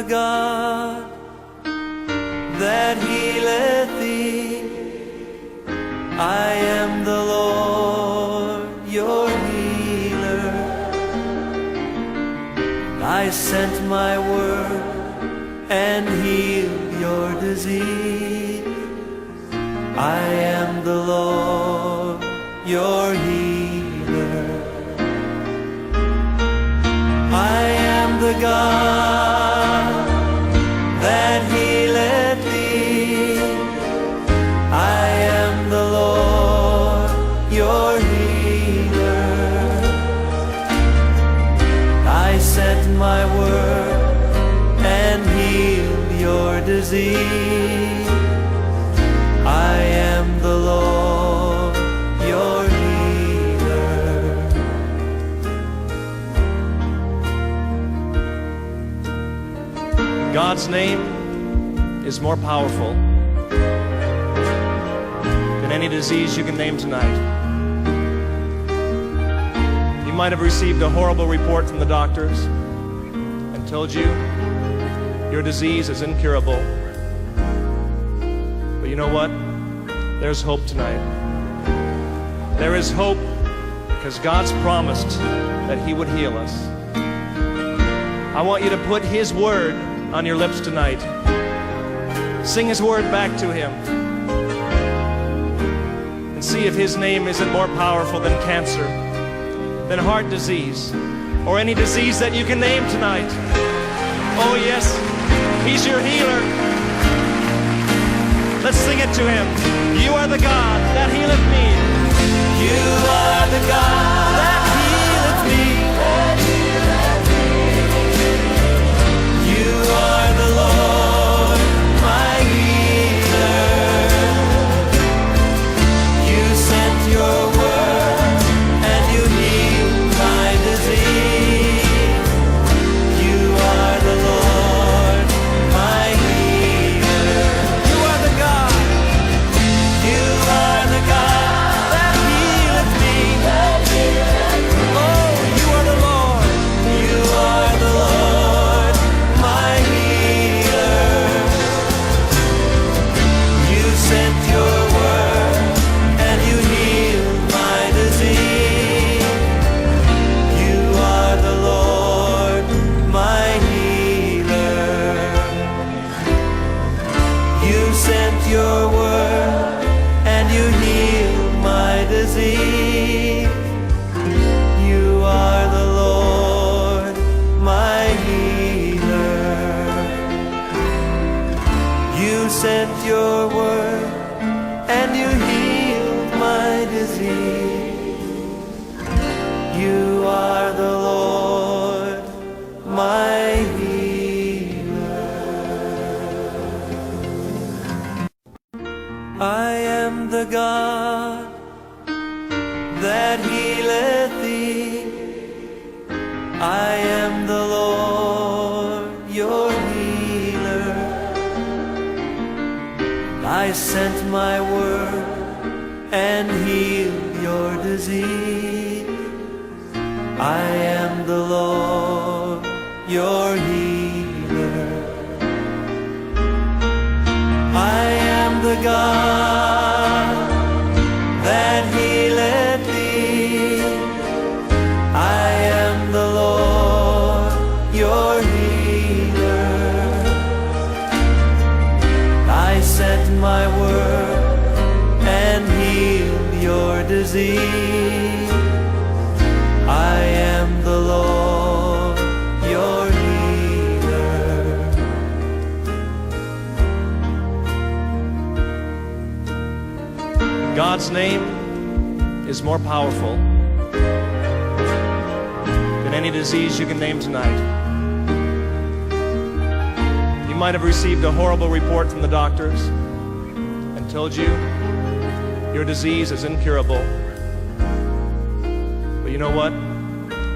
God that healeth thee. I am the Lord your healer. I sent my word and healed your disease. I am the Lord your healer. I am the God that healeth thee. I am the Lord your healer. I sent my word and healed your disease. I am the Lord your healer. God's name is more powerful than any disease you can name tonight. You might have received a horrible report from the doctors and told you your disease is incurable. But you know what? There's hope tonight. There is hope because God's promised that He would heal us. I want you to put His word on your lips tonight. Sing His word back to Him and see if His name isn't more powerful than cancer, than heart disease, or any disease that you can name tonight. Oh yes, He's your healer. Let's sing it to Him. You are the God that healeth me. You are the God that healeth me. You are the Lord, my healer. You sent your word and you healed my disease. You are the Lord, my healer. You are the God. You are the God that healeth me. Oh, you are the Lord. You are the Lord, my healer. You sent your word and you healed my disease. You are the Lord, my healer. You sent your word and you healed my disease. You are the Lord, my healer. You sent your word and you healed my disease. You are the Lord, my healer. I am the God that healeth thee. I am the Lord your healer. I sent my word and healed your disease. I am the Lord your healer. I am the God that healeth thee. I am the Lord your healer. I sent my word and healed your disease. I am the Lord your healer. God's name is more powerful than any disease you can name tonight. You might have received a horrible report from the doctors and told you your disease is incurable. But you know what?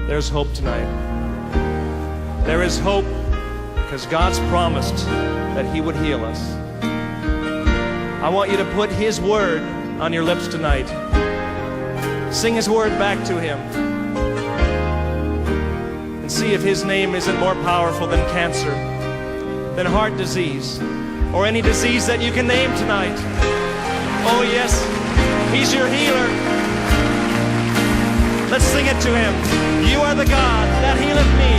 There's hope tonight. There is hope because God's promised that He would heal us. I want you to put His word on your lips tonight. Sing His word back to Him and see if His name isn't more powerful than cancer, than heart disease or any disease that you can name tonight. Oh yes, He's your healer. Let's sing it to Him. You are the God that healeth me.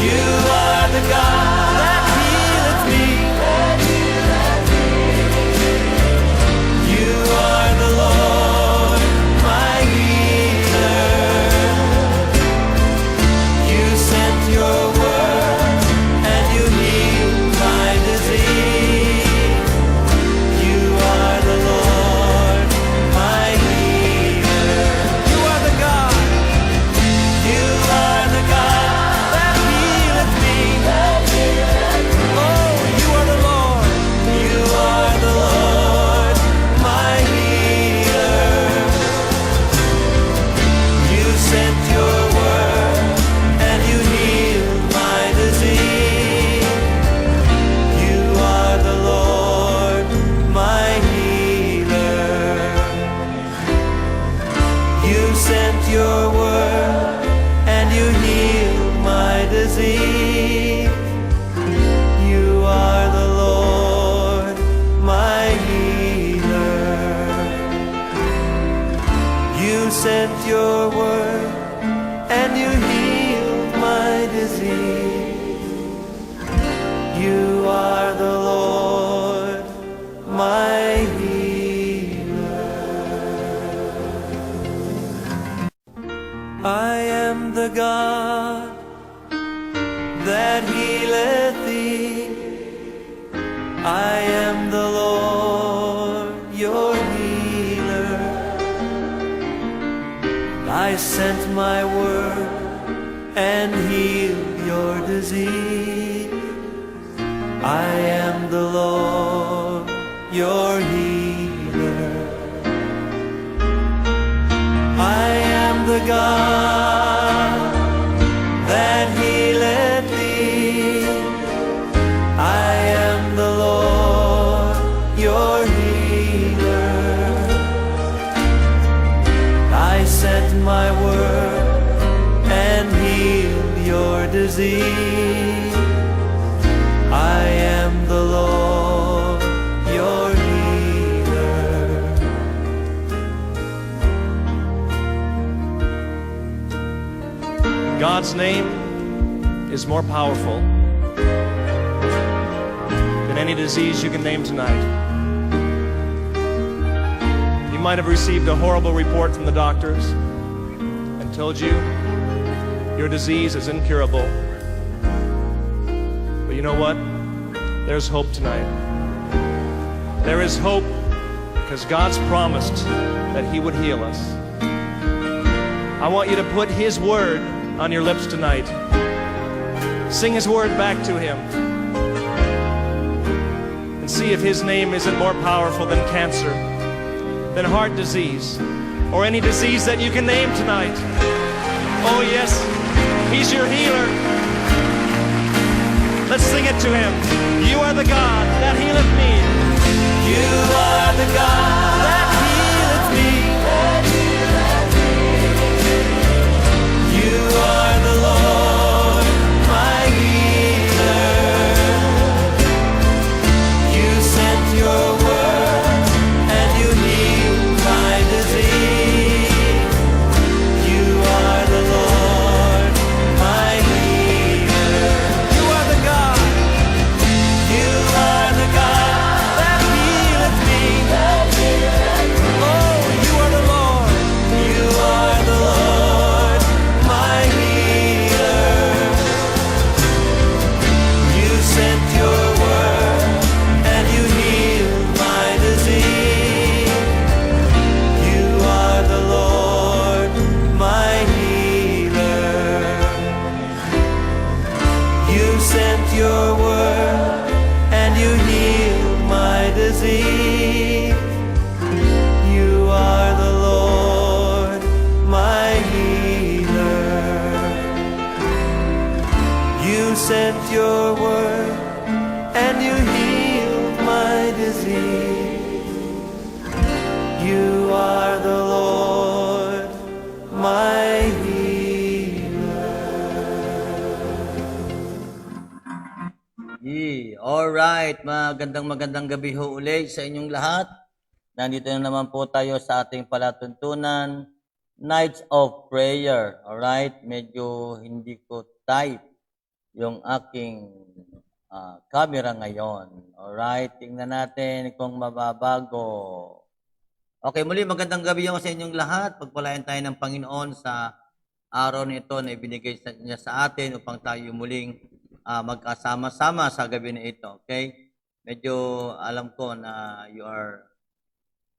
You are the God that healeth me. You are the Lord, my healer. You sent your word and you healed my disease. You are the Lord, my healer. You are the God. You are the God that healeth me. Oh, you are the Lord. You are the Lord, my healer. You sent your word and you healed my disease. You are the Lord, my healer. You sent your word and you healed my disease. You are the Lord, my healer. You sent your word and you healed my disease. You are the Lord, my healer. I am the God that healeth thee. I am the Lord, your healer. I sent my word and healed your disease. I am the Lord, your healer. I am the God that healeth thee. I am the Lord, your healer. I sent my word and healed your disease. I am the Lord, your healer. God's name is more powerful than any disease you can name tonight. You might have received a horrible report from the doctors and told you your disease is incurable. But you know what? There's hope tonight. There is hope because God's promised that He would heal us. I want you to put His word on your lips tonight. Sing His word back to Him. And see if His name isn't more powerful than cancer, than heart disease, or any disease that you can name tonight. Oh yes, He's your healer. Let's sing it to Him. You are the God that healeth me. You are the God that healeth me. You are the Lord, my healer. You sent your word and you healed my disease. You are the Lord, my healer. You are the God. You are the God that healeth me. Oh, you are the Lord. You are the Lord, my healer. You sent your word and you healed my disease. You are the Lord, my healer. You sent your word and you healed my disease. You are the Lord, my healer. You sent your word and you healed my disease. You are the Lord, my healer. Alright, magandang gabi ho uli sa inyong lahat. Nandito na naman po tayo sa ating palatuntunan, Nights of Prayer. Alright, medyo hindi ko type yung aking camera ngayon. Alright, tingnan natin kung mababago. Okay, muli magandang gabi ho sa inyong lahat. Pagpalain tayo ng Panginoon sa araw nito na ibinigay niya sa atin upang tayo muling magkasama-sama sa gabi na ito. Okay? Medyo alam ko na you are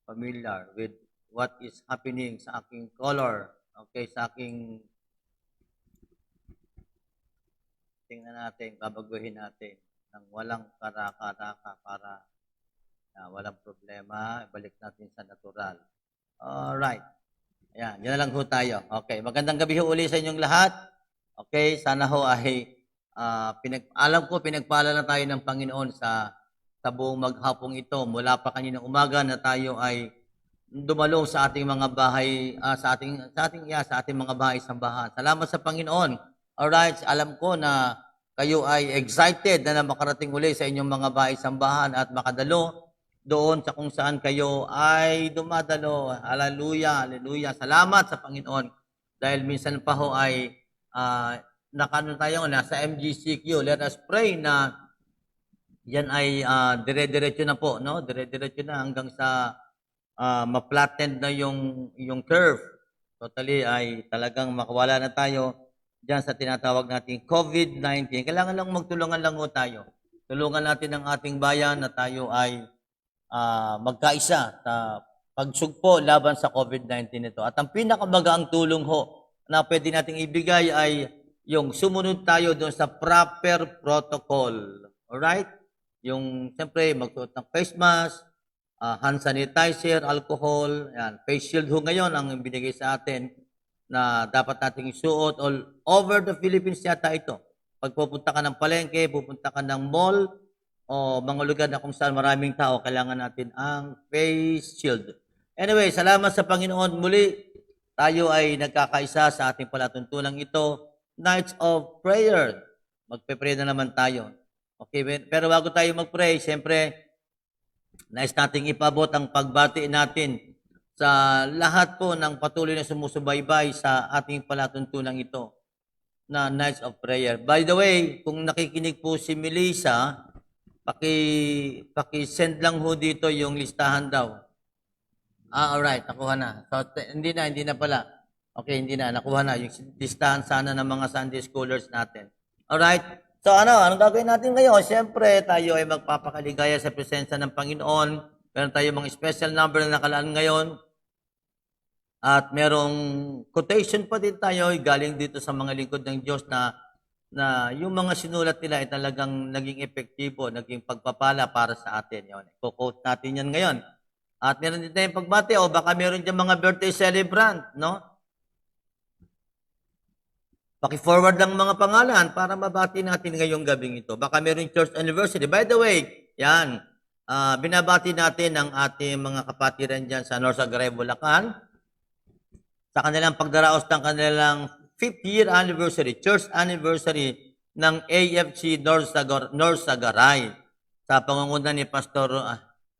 familiar with what is happening sa aking color. Okay? Sa aking tingnan natin, babaguhin natin ng walang karaka-raka para walang problema. Ibalik natin sa natural. Alright. Ayan, yan na lang ho tayo. Okay, magandang gabi ho uli sa inyong lahat. Okay, sana ho ay alam ko pinagpala na tayo ng Panginoon sa buong maghapong ito. Mula pa kaninang umaga na tayo ay dumalo sa ating mga bahay, sa ating mga bahay-sambahan. Salamat sa Panginoon. Alright, alam ko na kayo ay excited na makarating uli sa inyong mga bahay-sambahan at makadalo doon sa kung saan kayo ay dumadalo. Hallelujah, hallelujah. Salamat sa Panginoon. Dahil minsan pa ho ay tayo nasa MGCQ. Let us pray na yan ay dire-diretso na po, no? Dire-diretso na hanggang sa ma-flattened na yung curve. Totally ay talagang makawala na tayo diyan sa tinatawag nating COVID-19. Kailangan lang magtulungan lang ho tayo. Tulungan natin ang ating bayan na tayo ay magkaisa sa pagsugpo laban sa COVID-19 ito. At ang pinakamagaang tulong ho na pwede nating ibigay ay yung sumunod tayo doon sa proper protocol. Alright? Yung, siyempre, magsuot ng face mask, hand sanitizer, alcohol, yan. Face shield ho ngayon ang binigay sa atin na dapat nating isuot all over the Philippines yata ito. Pag pupunta ka ng palengke, pupunta ka ng mall, o mga lugar na kung saan maraming tao, kailangan natin ang face shield. Anyway, salamat sa Panginoon. Muli, tayo ay nagkakaisa sa ating palatuntunang ito, Nights of Prayer. Magpe-pray na naman tayo. Okay, pero bago tayo mag-pray, siyempre, nais nating ipabot ang pagbati natin sa lahat po ng patuloy na sumusubaybay sa ating palatuntunang ito na Nights of Prayer. By the way, kung nakikinig po si Melissa, paki-send lang ho dito yung listahan daw. Alright, nakuha na. So, hindi na pala. Okay, hindi na. Nakuha na. Yung listahan sana ng mga Sunday Scholars natin. Alright. So, anong gagawin natin ngayon? Siyempre, tayo ay magpapakaligaya sa presensya ng Panginoon. Meron tayo mga special number na nakalaan ngayon. At merong quotation pa din tayo galing dito sa mga lingkod ng Diyos na yung mga sinulat nila ay talagang naging epektibo, naging pagpapala para sa atin. Yun. I-quote natin yan ngayon. At meron din tayong pagbati o baka meron dyan mga birthday celebrant, no? Paki-forward lang mga pangalan para mabati natin ngayong gabing ito. Baka meron church anniversary. By the way, yan, binabati natin ang ating mga kapatiran dyan sa North Sagaray, Bulacan sa kanilang pagdaraos ng kanilang 5th year anniversary, church anniversary ng AFC North Sagaray sa pangunguna ni Pastor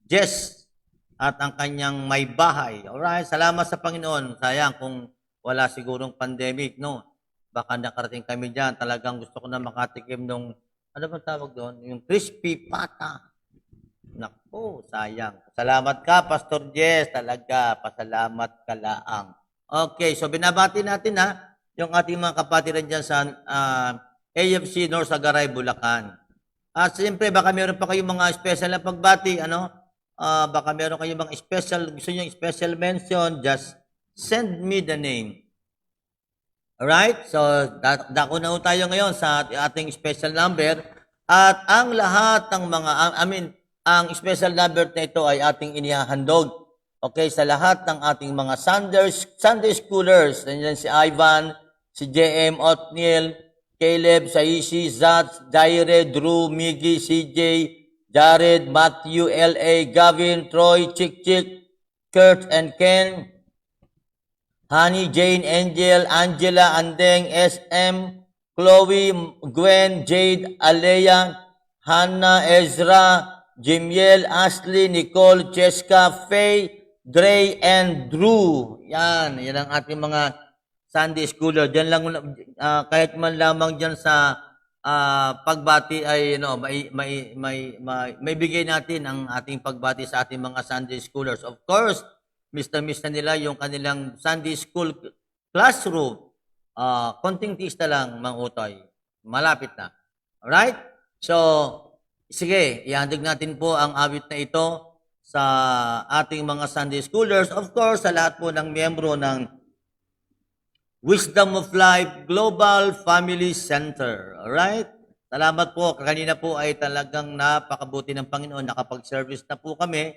Jess at ang kanyang may bahay. Alright, salamat sa Panginoon. Sayang kung wala sigurong pandemic, no? Baka nakarating kami dyan. Talagang gusto ko na makatikim nung, ano ba tawag doon? Yung crispy pata. Naku, sayang. Salamat ka, Pastor Jess. Talaga, pasalamat ka laang. Okay, so binabati natin yung ating mga kapatiran dyan sa AFC North Sagaray, Bulacan. At siyempre, baka meron pa kayong mga special na pagbati, baka meron kayong mga special, gusto nyo special mention, just send me the name. Alright? So, dako na tayo ngayon sa ating special number. At ang lahat ng mga, ang special number na ito ay ating inihahandog. Okay, sa lahat ng ating mga Sunday Schoolers. Nandiyan si Ivan, si JM Otniel, Caleb, Saisi, Zach, Jaire, Drew, Miggy, CJ, Jared, Matthew, L.A., Gavin, Troy, Chick, Kurt, and Ken, Honey, Jane, Angel, Angela, Andeng, SM, Chloe, Gwen, Jade, Alea, Hannah, Ezra, Jimiel, Ashley, Nicole, Cheska, Faye, Dre, and Drew. Yan ang ating mga Sunday schooler. Diyan lang, kahit man lamang dyan sa pagbati ay may bigay natin ang ating pagbati sa ating mga Sunday schoolers. Of course, miss na nila yung kanilang Sunday school classroom. Konting tiis na lang, Mang Utoy. Malapit na. Alright? So, sige, ihandog natin po ang awit na ito sa ating mga Sunday schoolers. Of course, sa lahat po ng miyembro ng Wisdom of Life Global Family Center. Alright? Salamat po. Kanina po ay talagang napakabuti ng Panginoon. Nakapag-service na po kami.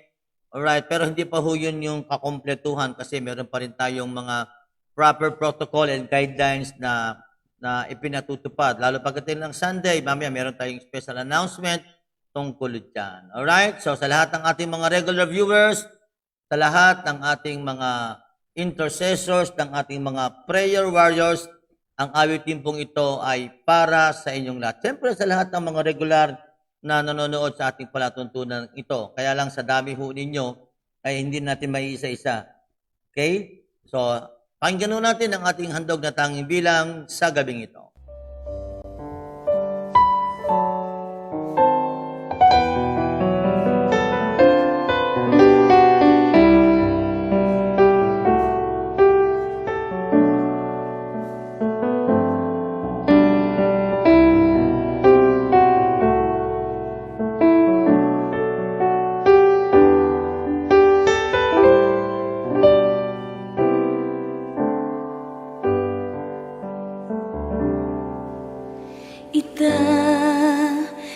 Alright? Pero hindi pa ho yun yung kakompletuhan kasi meron pa rin tayong mga proper protocol and guidelines na ipinatutupad. Lalo pagdating ng Sunday, mamaya meron tayong special announcement tungkol dyan. Alright? So sa lahat ng ating mga regular viewers, sa lahat ng ating mga intercessors, ng ating mga prayer warriors, ang awitin pong ito ay para sa inyong lahat. Siyempre sa lahat ng mga regular na nanonood sa ating palatuntunan ito. Kaya lang sa dami ho ninyo ay hindi natin may isa-isa. Okay? So, pakinggan natin ang ating handog na tanging bilang sa gabing ito.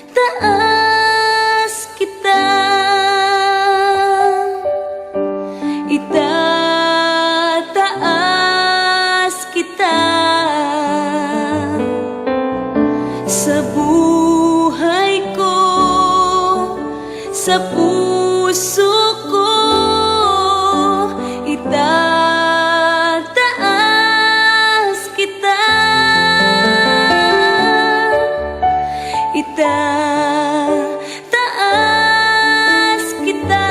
Itataas kita, itataas kita sa buhay ko, sa puso ko, itataas kita. Itataas kita,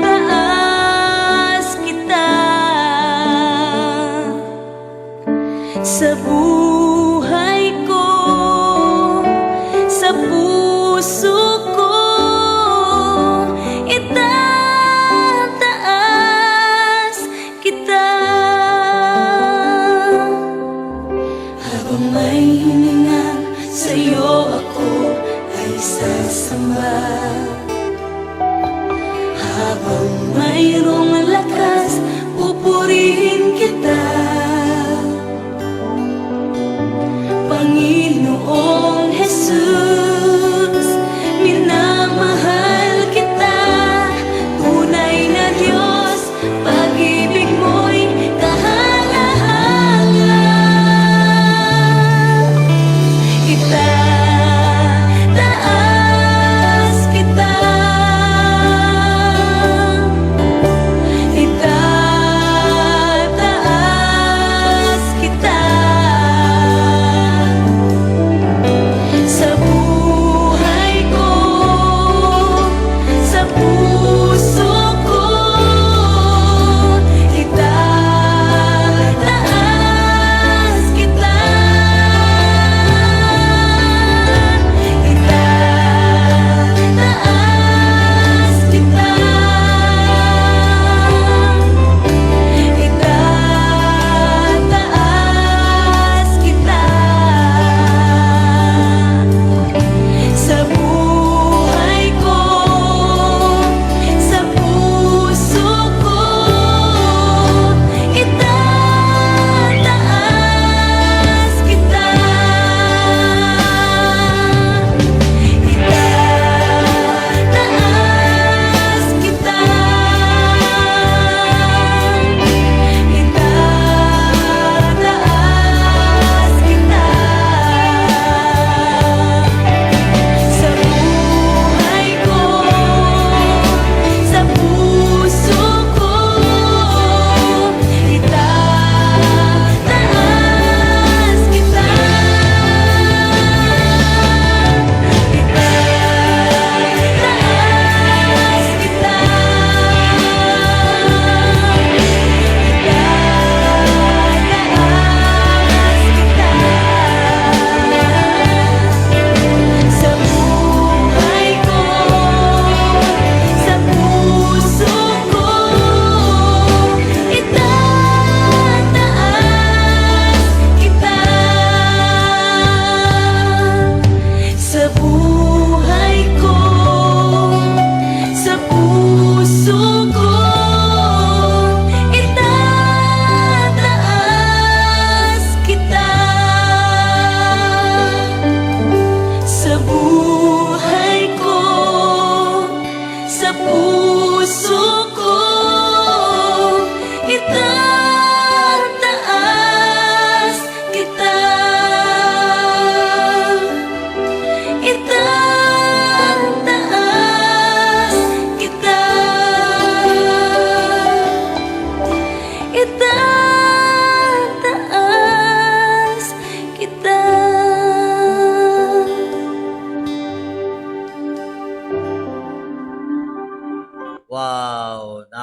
itataas kita sa buhay ko, sa puso ko, itataas kita. Habang may hininga sa'yo ako ay sasamba, habang mayroong lakas pupurihin kita, Panginoong Jesus,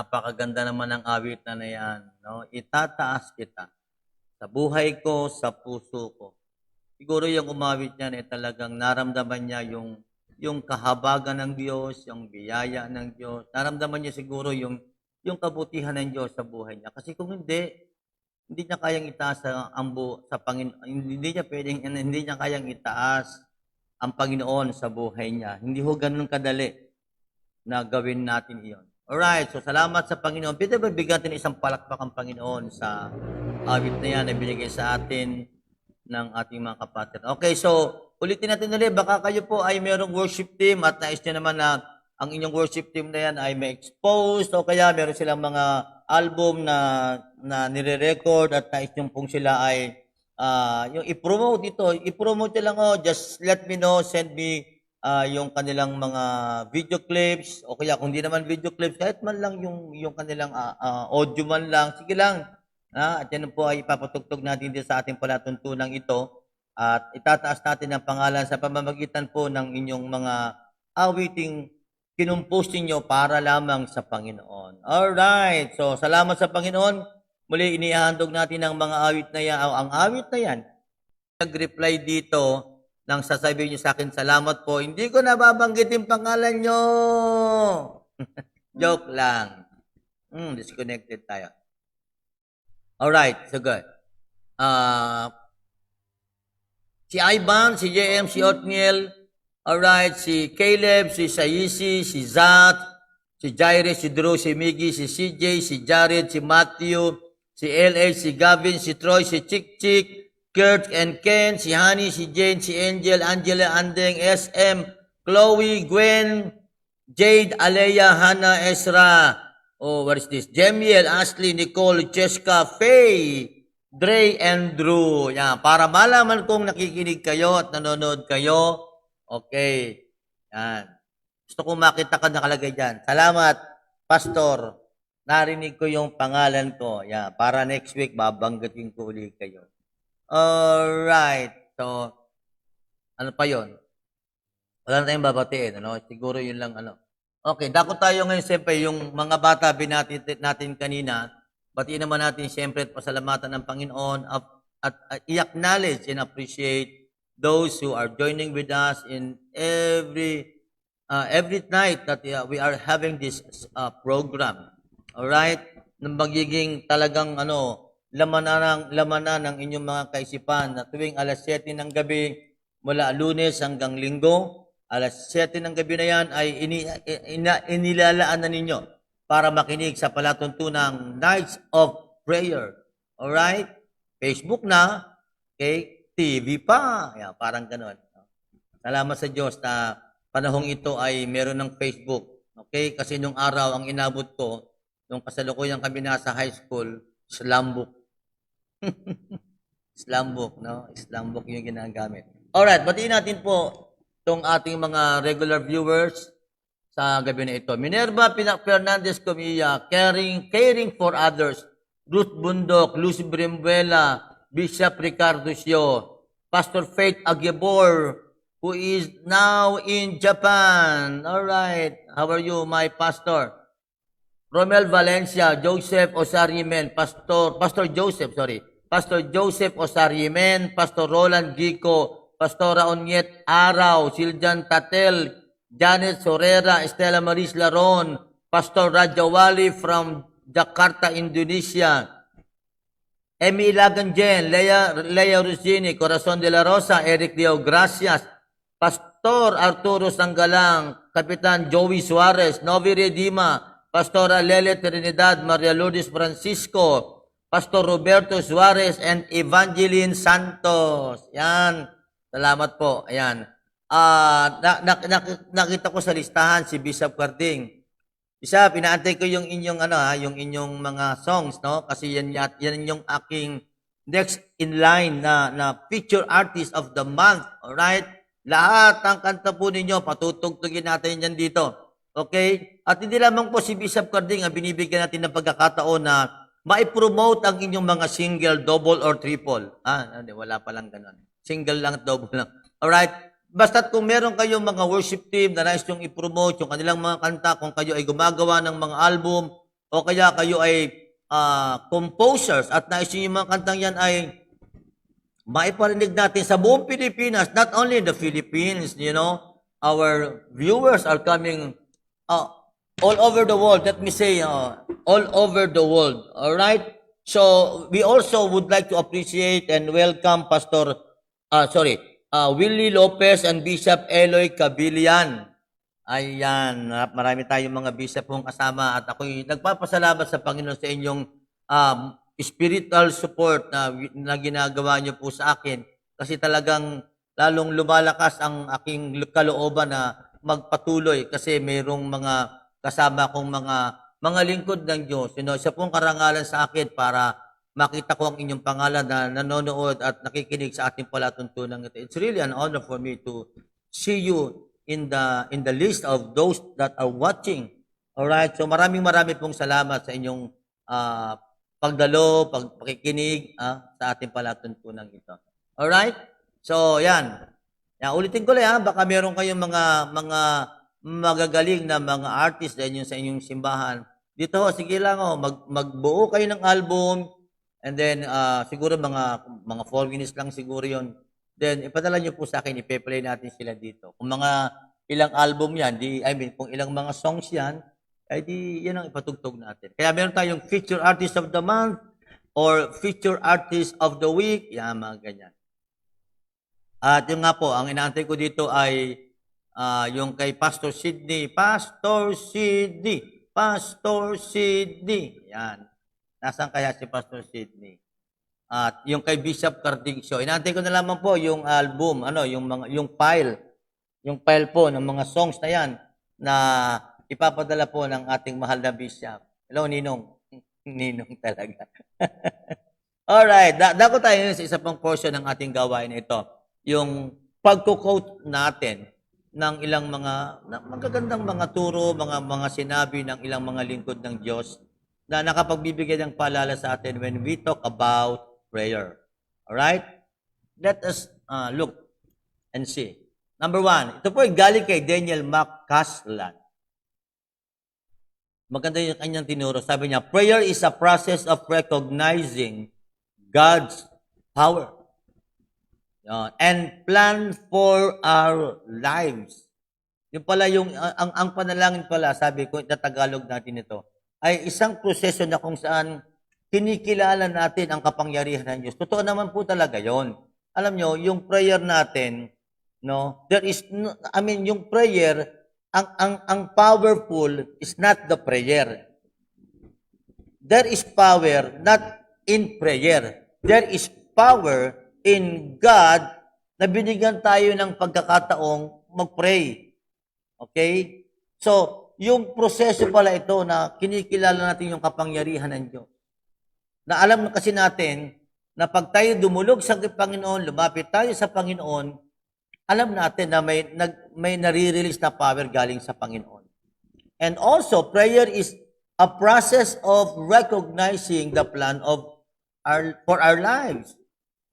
napakaganda naman ng awit na yan. No? Itataas kita sa buhay ko, sa puso ko. Siguro yung umawit niyan talagang naramdaman niya yung kahabagan ng Diyos, yung biyaya ng Diyos. Naramdaman niya siguro yung kabutihan ng Diyos sa buhay niya. Kasi kung hindi niya kayang itaas sa Panginoon, hindi niya kayang itaas ang Panginoon sa buhay niya. Hindi ho ganun kadali na gawin natin iyon. Alright, so salamat sa Panginoon. Pwede ba bigyan natin isang palakpak ang Panginoon sa awit na yan na binigay sa atin ng ating mga kapatid. Okay, so ulitin natin ulit. Baka kayo po ay mayroong worship team at nais nyo naman na ang inyong worship team na yan ay may exposed o kaya meron silang mga album na nire-record at nais nyo pong sila ay yung i-promote dito. I-promote nyo lang just let me know, send me yung kanilang mga video clips o kaya kung di naman video clips, kahit man lang yung kanilang audio man lang, sige lang. At yan po ay ipapatugtog natin dito sa ating palatuntunang ito at itataas natin ang pangalan sa pamamagitan po ng inyong mga awiting kinumpos ninyo para lamang sa Panginoon. Alright, so salamat sa Panginoon. Muli inihahandog natin ang mga awit na yan, ang awit na yan. Nag-reply dito nang sasabihin niyo sa akin, salamat po. Hindi ko nababanggit yung pangalan nyo. Joke lang. Disconnected tayo. Alright, so good. Si Ivan, si JM, si Otniel, alright, si Caleb, si Saisi, si Zat, si Jaire, si Drew, si Miggy, si CJ, si Jared, si Matthew, si LH, si Gavin, si Troy, si Chick Chick, Kurt and Ken, si Honey, si Jane, si Angel, Angela, Andeng, SM, Chloe, Gwen, Jade, Alea, Hannah, Ezra, what is this? Jemiel, Ashley, Nicole, Cheska, Faye, Dre, and Drew. Yan, para malaman kong nakikinig kayo at nanonood kayo. Okay. Yan. Gusto kong makita ka nakalagay dyan. Salamat, Pastor. Narinig ko yung pangalan ko. Yan, para next week, babanggatin ko ulit kayo. Alright. So, ano pa yon? Wala na tayong babatiin. Ano? Siguro yun lang. Okay, dako tayo ngayon siyempre yung mga bata binati natin kanina. Batiin naman natin siyempre at pasalamatan ng Panginoon at i-acknowledge and appreciate those who are joining with us in every night that we are having this program. Alright? Nang magiging talagang lamanan ng inyong mga kaisipan na tuwing alas 7 ng gabi mula Lunes hanggang Linggo, alas 7 ng gabi na yan ay inilalaan na ninyo para makinig sa palatuntunang Nights of Prayer. Alright? Facebook na, okay? TV pa. Ayan, parang ganon. Salamat sa Diyos na panahong ito ay meron ng Facebook. Okay? Kasi nung araw, ang inabot ko, nung kasalukuyan kami nasa high school, slumbook. Slumbook, no? Slumbook yung ginagamit. Alright, batiin natin po itong ating mga regular viewers sa gabi na ito. Minerva Fernandez Comilla, caring for others. Ruth Bundok, Lucy Brimbuela, Bishop Ricardo Sio, Pastor Faith Aguibor, who is now in Japan. Alright, how are you, my pastor? Romel Valencia, Joseph Osarimen, Pastor Joseph Osarimen, Pastor Roland Gico, Pastora Onyet Araw, Siljan Tatel, Janet Sorera, Estela Maris Laron, Pastor Rajawali from Jakarta, Indonesia, Emi Ilagan Jen, Lea Rosini, Corazon de la Rosa, Eric Leo Gracias, Pastor Arturo Sanggalang, Kapitan Joey Suarez, Novi Redima, Pastora Lele Trinidad, Maria Lourdes Francisco, Pastor Roberto Suarez, and Evangeline Santos. Yan. Salamat po. Ayan. Nakita ko sa listahan si Bishop Carding. Bishop, inaantay ko yung inyong yung inyong mga songs, no? Kasi yan yung aking next in line na feature artist of the month. Alright? Lahat ng kanta po ninyo, patutugtugin natin yan dito. Okay? At hindi lamang po si Bishop Carding ang binibigyan natin ng pagkakataon na ma-promote ang inyong mga single, double, or triple. Wala pa lang ganun. Single lang at double lang. Alright? Basta't kung meron kayong mga worship team na nais yung i-promote yung kanilang mga kanta, kung kayo ay gumagawa ng mga album, o kaya kayo ay composers at nais nyo yung mga kantang yan ay maiparinig natin sa buong Pilipinas, not only in the Philippines, our viewers are coming all over the world. Let me say, all over the world. All right? So, we also would like to appreciate and welcome Willie Lopez and Bishop Eloy Cabilian. Ayan, marami tayong mga bishop pong kasama at ako'y nagpapasalamat sa Panginoon sa inyong spiritual support na ginagawa niyo po sa akin kasi talagang lalong lumalakas ang aking kalooban na magpatuloy kasi mayroong mga kasama kong mga lingkod ng Diyos. Isa pong karangalan sa akin para makita ko ang inyong pangalan na nanonood at nakikinig sa ating palatuntunan ito. It's really an honor for me to see you in the list of those that are watching. All right? So maraming pong salamat sa inyong pagdalo, pakikinig sa ating palatuntunan ito. All right? So yan. Ulitin ko lang baka meron kayong mga magagaling na mga artist din sa inyong simbahan. Dito sige lang magbuo kayo ng album and then siguro mga 4 minutes lang siguro 'yon. Then, ipadala nyo po sa akin, ipe-play natin sila dito. Kung mga ilang album yan, kung ilang mga songs yan, ay yan ang ipatugtog natin. Kaya meron tayong Feature Artist of the Month or Feature Artist of the Week, yan, mga ganyan. At yung nga po, ang inaantay ko dito ay yung kay Pastor Sidney. Yan. Nasaan kaya si Pastor Sidney? At yung kay Bishop Cardingcio, inaantay ko na lamang po yung album, yung file po ng mga songs na yan na ipapadala po ng ating mahal na Bishop. Hello, Ninong. Ninong talaga. Alright, dako tayo sa isa pang portion ng ating gawain na ito. Yung pagko-quote natin ng ilang mga magagandang mga turo, mga sinabi ng ilang mga lingkod ng Diyos na nakapagbibigay ng paalala sa atin when we talk about prayer. Alright? Let us look and see. Number 1, ito po ay galing kay Daniel McCasland. Maganda yung kanyang tinuro. Sabi niya, prayer is a process of recognizing God's power and plan for our lives. Yung pala, ang panalangin pala, sabi ko, na Tagalog natin ito, ay isang proseso na kung saan kinikilala natin ang kapangyarihan ng Diyos. Totoo naman po talaga yon. Alam nyo, yung prayer natin, yung prayer, ang powerful is not the prayer. There is power not in prayer. There is power in God na binigyan tayo ng pagkakataong mag-pray. Okay? So, yung proseso pala ito na kinikilala natin yung kapangyarihan ng Diyos. Na alam na kasi natin na pag tayo dumulog sa Panginoon, lumapit tayo sa Panginoon, alam natin na may nare-release na power galing sa Panginoon. And also, prayer is a process of recognizing the plan for our lives.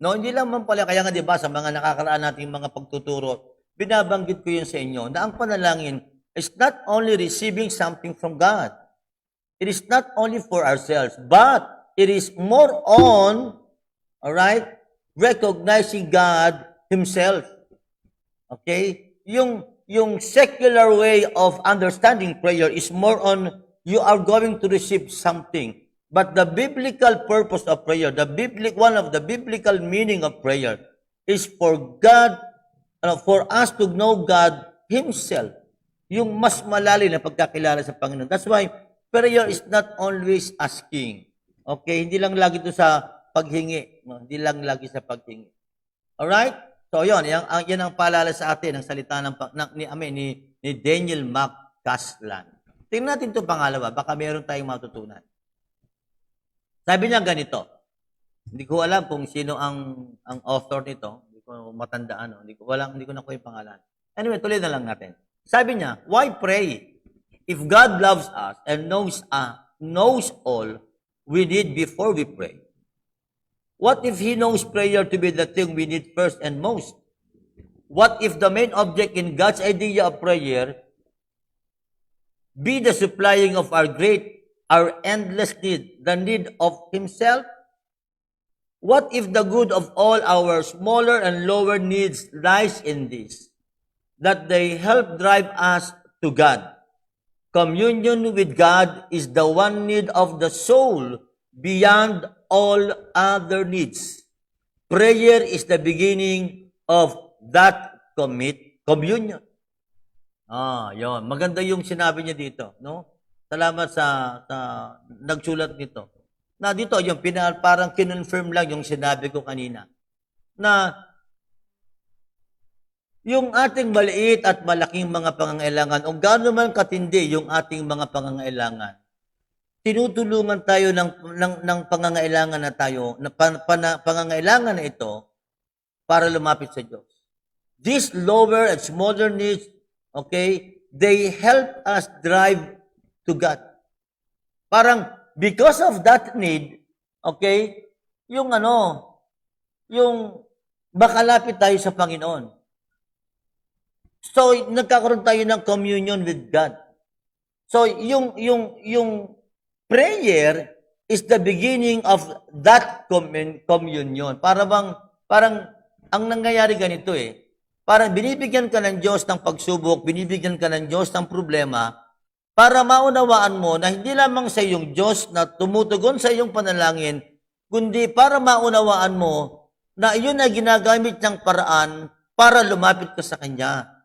No, hindi lang man pala, kaya nga 'di ba sa mga nakakaraan nating mga pagtuturo, binabanggit ko 'yun sa inyo na ang panalangin is not only receiving something from God. It is not only for ourselves, but it is more on, recognizing God Himself. Okay? Yung secular way of understanding prayer is more on you are going to receive something. But the biblical purpose of prayer, one of the biblical meaning of prayer is for God, for us to know God Himself. Yung mas malalim na pagkakilala sa Panginoon. That's why prayer is not always asking. Okay? Hindi lang lagi ito sa paghingi. No? Hindi lang lagi sa paghingi. Alright? So, yan ang paalala sa atin ng salita ni Daniel McCasland. Tingnan natin itong pangalawa. Baka meron tayong matutunan. Sabi niya ganito. Hindi ko alam kung sino ang author nito. Hindi ko matandaan. Hindi ko nakuha yung pangalan. Anyway, tuloy na lang natin. Sabi niya, why pray? If God loves us and knows all we need before we pray, what if He knows prayer to be the thing we need first and most? What if the main object in God's idea of prayer be the supplying of our great our endless need, the need of Himself? What if the good of all our smaller and lower needs lies in this, that they help drive us to God? Communion with God is the one need of the soul beyond all other needs. Prayer is the beginning of that communion. Yon. Maganda yung sinabi niya dito, no? Salamat sa nagsulat nito. Na dito, yung parang kinonfirm lang yung sinabi ko kanina. Na yung ating maliit at malaking mga pangangailangan, o gaano man katindi yung ating mga pangangailangan, tinutulungan tayo ng pangangailangan na tayo, pangangailangan na ito, para lumapit sa Diyos. These lower and smaller needs, okay, they help us drive to God. Parang, because of that need, okay, yung makalapit tayo sa Panginoon. So, nagkakaroon tayo ng communion with God. So, yung prayer is the beginning of that communion. Parang ang nangyayari ganito parang binibigyan ka ng Diyos ng pagsubok, binibigyan ka ng Diyos ng problema, para maunawaan mo na hindi lamang sa iyong Diyos na tumutugon sa iyong panalangin, kundi para maunawaan mo na iyon ay ginagamit ng paraan para lumapit ka sa Kanya.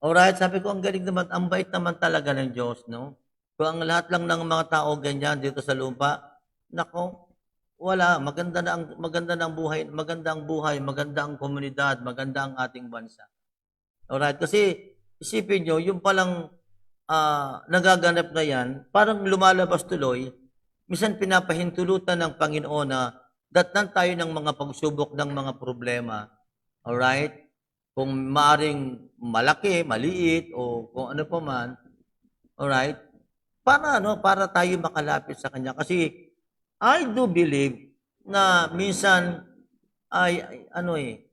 Alright, sabi ko, ang galing naman, ang bait naman talaga ng Diyos, no? Kung ang lahat lang ng mga tao ganyan dito sa lupa, nako, wala, maganda ang buhay, maganda ang komunidad, maganda ang ating bansa. Alright, kasi isipin nyo, yung palang nagaganap na yan, parang lumalabas tuloy, minsan pinapahintulutan ng Panginoon na datnan tayo ng mga pagsubok ng mga problema. Alright? Kung maaring malaki, maliit, o kung ano pa man, alright? Para tayo makalapit sa Kanya. Kasi I do believe na minsan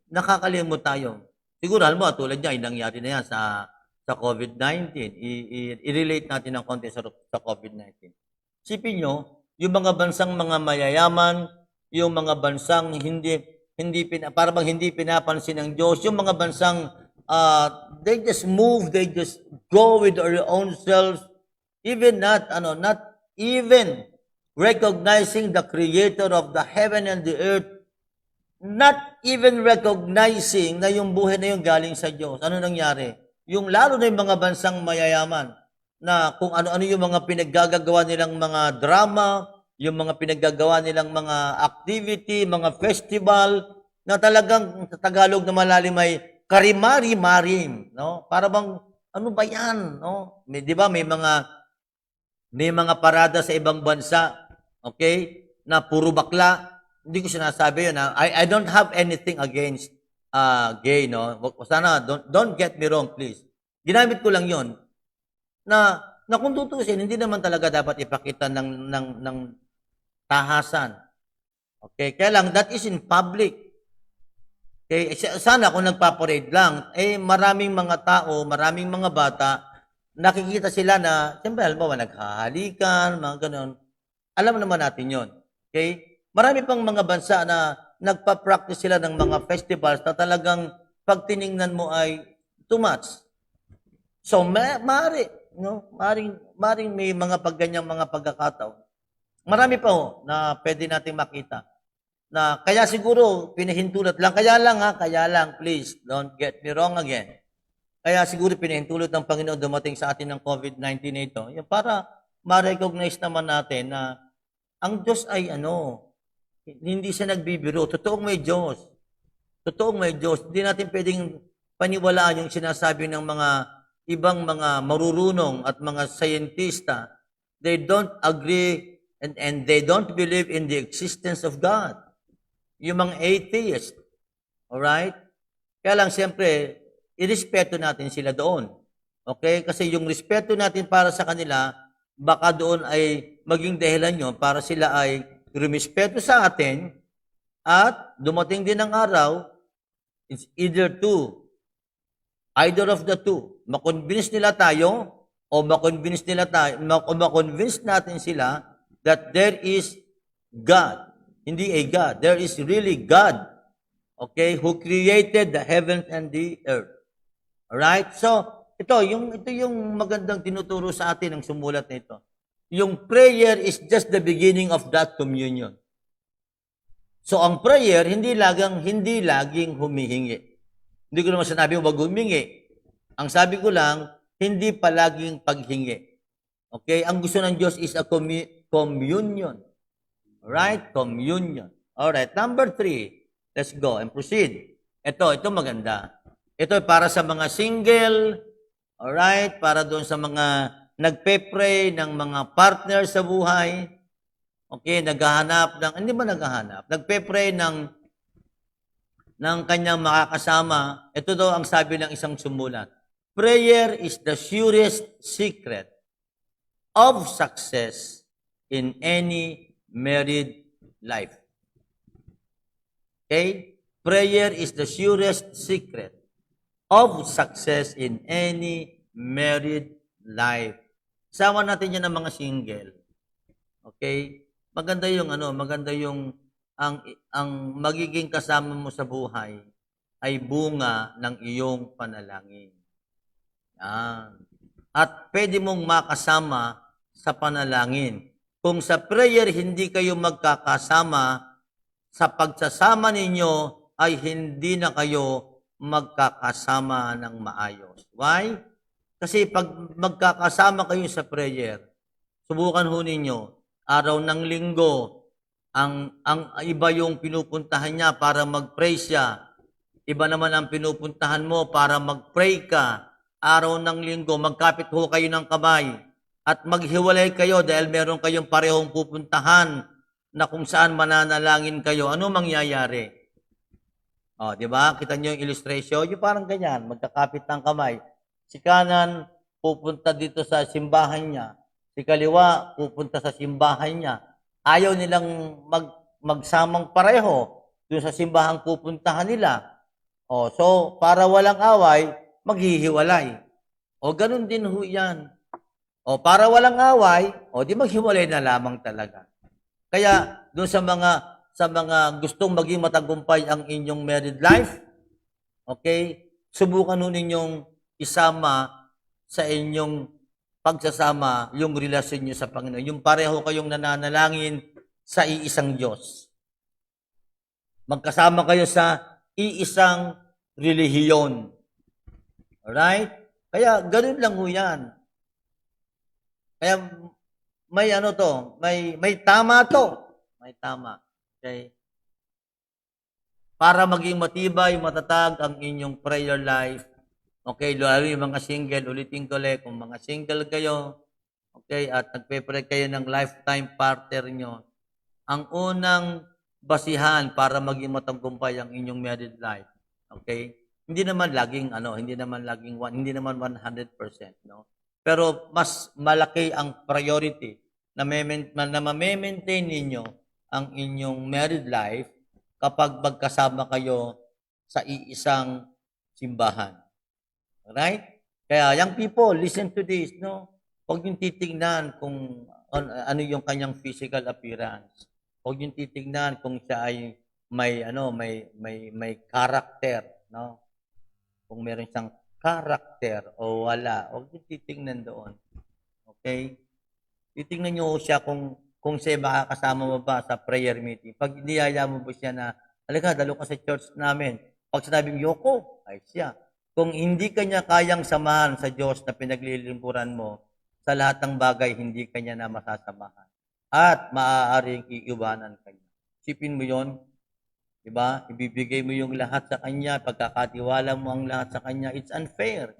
nakakalimot tayo. Siguro, alam mo, tulad niya, nangyari na yan sa COVID-19. I-relate natin ng konti sa COVID-19. Sipin nyo, yung mga bansang mga mayayaman, yung mga bansang para bang hindi pinapansin ng Diyos, yung mga bansang they just move, they just go with their own selves, even not even recognizing the Creator of the heaven and the earth, not even recognizing na yung buhay na yung galing sa Diyos. Ano nangyari? Yung lalo na yung mga bansang mayayaman, na kung ano-ano yung mga pinaggagawa nilang mga drama, yung mga pinaggagawa nilang mga activity, mga festival, na talagang sa Tagalog na malalim ay karimari-marim, no? Para bang, ano ba yan, no? Di ba, may mga parada sa ibang bansa, okay, na puro bakla. Hindi ko sinasabi yun, I don't have anything against gay, no? Sana, don't get me wrong, please. Ginamit ko lang yun, na kung tutusin, hindi naman talaga dapat ipakita ng tahasan. Okay, kaya lang, that is in public. Okay, sana kung nagpaparade lang, maraming mga tao, maraming mga bata, nakikita sila na, siyempre, alam mo, naghahalikan, mga ganon. Alam naman natin yon. Okay? Marami pang mga bansa na nagpa-practice sila ng mga festivals na talagang pag tiningnan mo ay too much. So, maring may mga pagganyang mga pagkakataon. Marami pa na pwede nating makita. Na kaya siguro pinahintulot lang. Kaya lang, please, don't get me wrong again. Kaya siguro pinahintulot ng Panginoon dumating sa atin ng COVID-19 na ito, para ma-recognize naman natin na ang Diyos ay hindi siya nagbibiro. Totoong may Diyos. Hindi natin pwedeng paniwalaan yung sinasabi ng mga ibang mga marurunong at mga scientista. They don't agree and they don't believe in the existence of God. Yung mga atheist. Alright? Kaya lang, siyempre, irespeto natin sila doon. Okay? Kasi yung respeto natin para sa kanila, baka doon ay maging dahilan nyo para sila ay rumispeto sa atin at dumating din ang araw, it's either of the two. Makonvince nila tayo o ma-convince natin sila that there is God. Hindi a God. There is really God. Okay? Who created the heavens and the earth. Alright? So, ito yung magandang tinuturo sa atin ng sumulat na ito. Yung prayer is just the beginning of that communion. So, ang prayer, hindi laging humihingi. Hindi ko naman sinabi wag humingi. Ang sabi ko lang, hindi palaging paghingi. Okay? Ang gusto ng Diyos is a communion. Alright? Communion. Alright. Number 3. Let's go and proceed. Ito maganda. Ito para sa mga single. Alright? Para doon sa mga nagpe-pray ng mga partner sa buhay. Okay? Hindi ba naghahanap? Nagpe-pray ng kanyang makakasama. Ito daw ang sabi ng isang sumulat. Prayer is the surest secret of success in any married life. Okay? Prayer is the surest secret of success in any married life. Sama natin yan ng mga single. Okay? Maganda yung ang magiging kasama mo sa buhay ay bunga ng iyong panalangin. Yan. At pwede mong makasama sa panalangin. Kung sa prayer hindi kayo magkakasama, sa pagsasama ninyo ay hindi na kayo magkakasama ng maayos. Why? Kasi pag magkakasama kayo sa prayer, subukan ho ninyo, araw ng linggo, ang iba yung pinupuntahan niya para mag-pray siya. Iba naman ang pinupuntahan mo para mag-pray ka. Araw ng linggo, magkapit ho kayo ng kamay at maghiwalay kayo dahil meron kayong parehong pupuntahan na kung saan mananalangin kayo. Ano mangyayari? Di ba? Kita niyo yung illustration? Yung parang ganyan, magkakapit ng kamay. Si kanan, pupunta dito sa simbahan niya. Si kaliwa, pupunta sa simbahan niya. Ayaw nilang magsamang pareho doon sa simbahang pupuntahan nila. So, para walang away, maghihiwalay. Ganun din ho yan. Para walang away, di maghiwalay na lamang talaga. Kaya, doon sa mga gustong maging matagumpay ang inyong married life, okay, subukan ho ninyong isama sa inyong pagsasama yung relasyon nyo sa Panginoon. Yung pareho kayong nananalangin sa iisang Diyos. Magkasama kayo sa iisang relihiyon. Alright? Kaya ganun lang ho yan. Kaya may tama to. May tama. Okay? Para maging matibay, matatag ang inyong prayer life. Okay, lalo yung mga single, ulitin ko ulit, kung mga single kayo, okay, at nagpe-pray kayo ng lifetime partner nyo, ang unang basihan para maging matagumpay ang inyong married life, okay, hindi naman laging 100%, no? Pero mas malaki ang priority na ma-maintain ninyo ang inyong married life kapag magkasama kayo sa iisang simbahan. Alright? Kaya, young people, listen to this, no? Huwag yung titignan kung ano yung kanyang physical appearance. Huwag yung titignan kung siya ay may character, no? Kung meron siyang character o wala, huwag yung titignan doon. Okay? Titignan nyo siya kung siya makakasama mo ba sa prayer meeting. Pag niyaya mo ba siya na, halika, dalo ka sa church namin. Pag sinabing yoko, ay siya. Kung hindi kanya kayang samahan sa Diyos na pinaglilingkuran mo, sa lahat ng bagay, hindi kanya na masasamahan. At maaaring iiwanan kanya. Sipin mo yon, diba? Ibibigay mo yung lahat sa kanya, pagkakatiwala mo ang lahat sa kanya, it's unfair.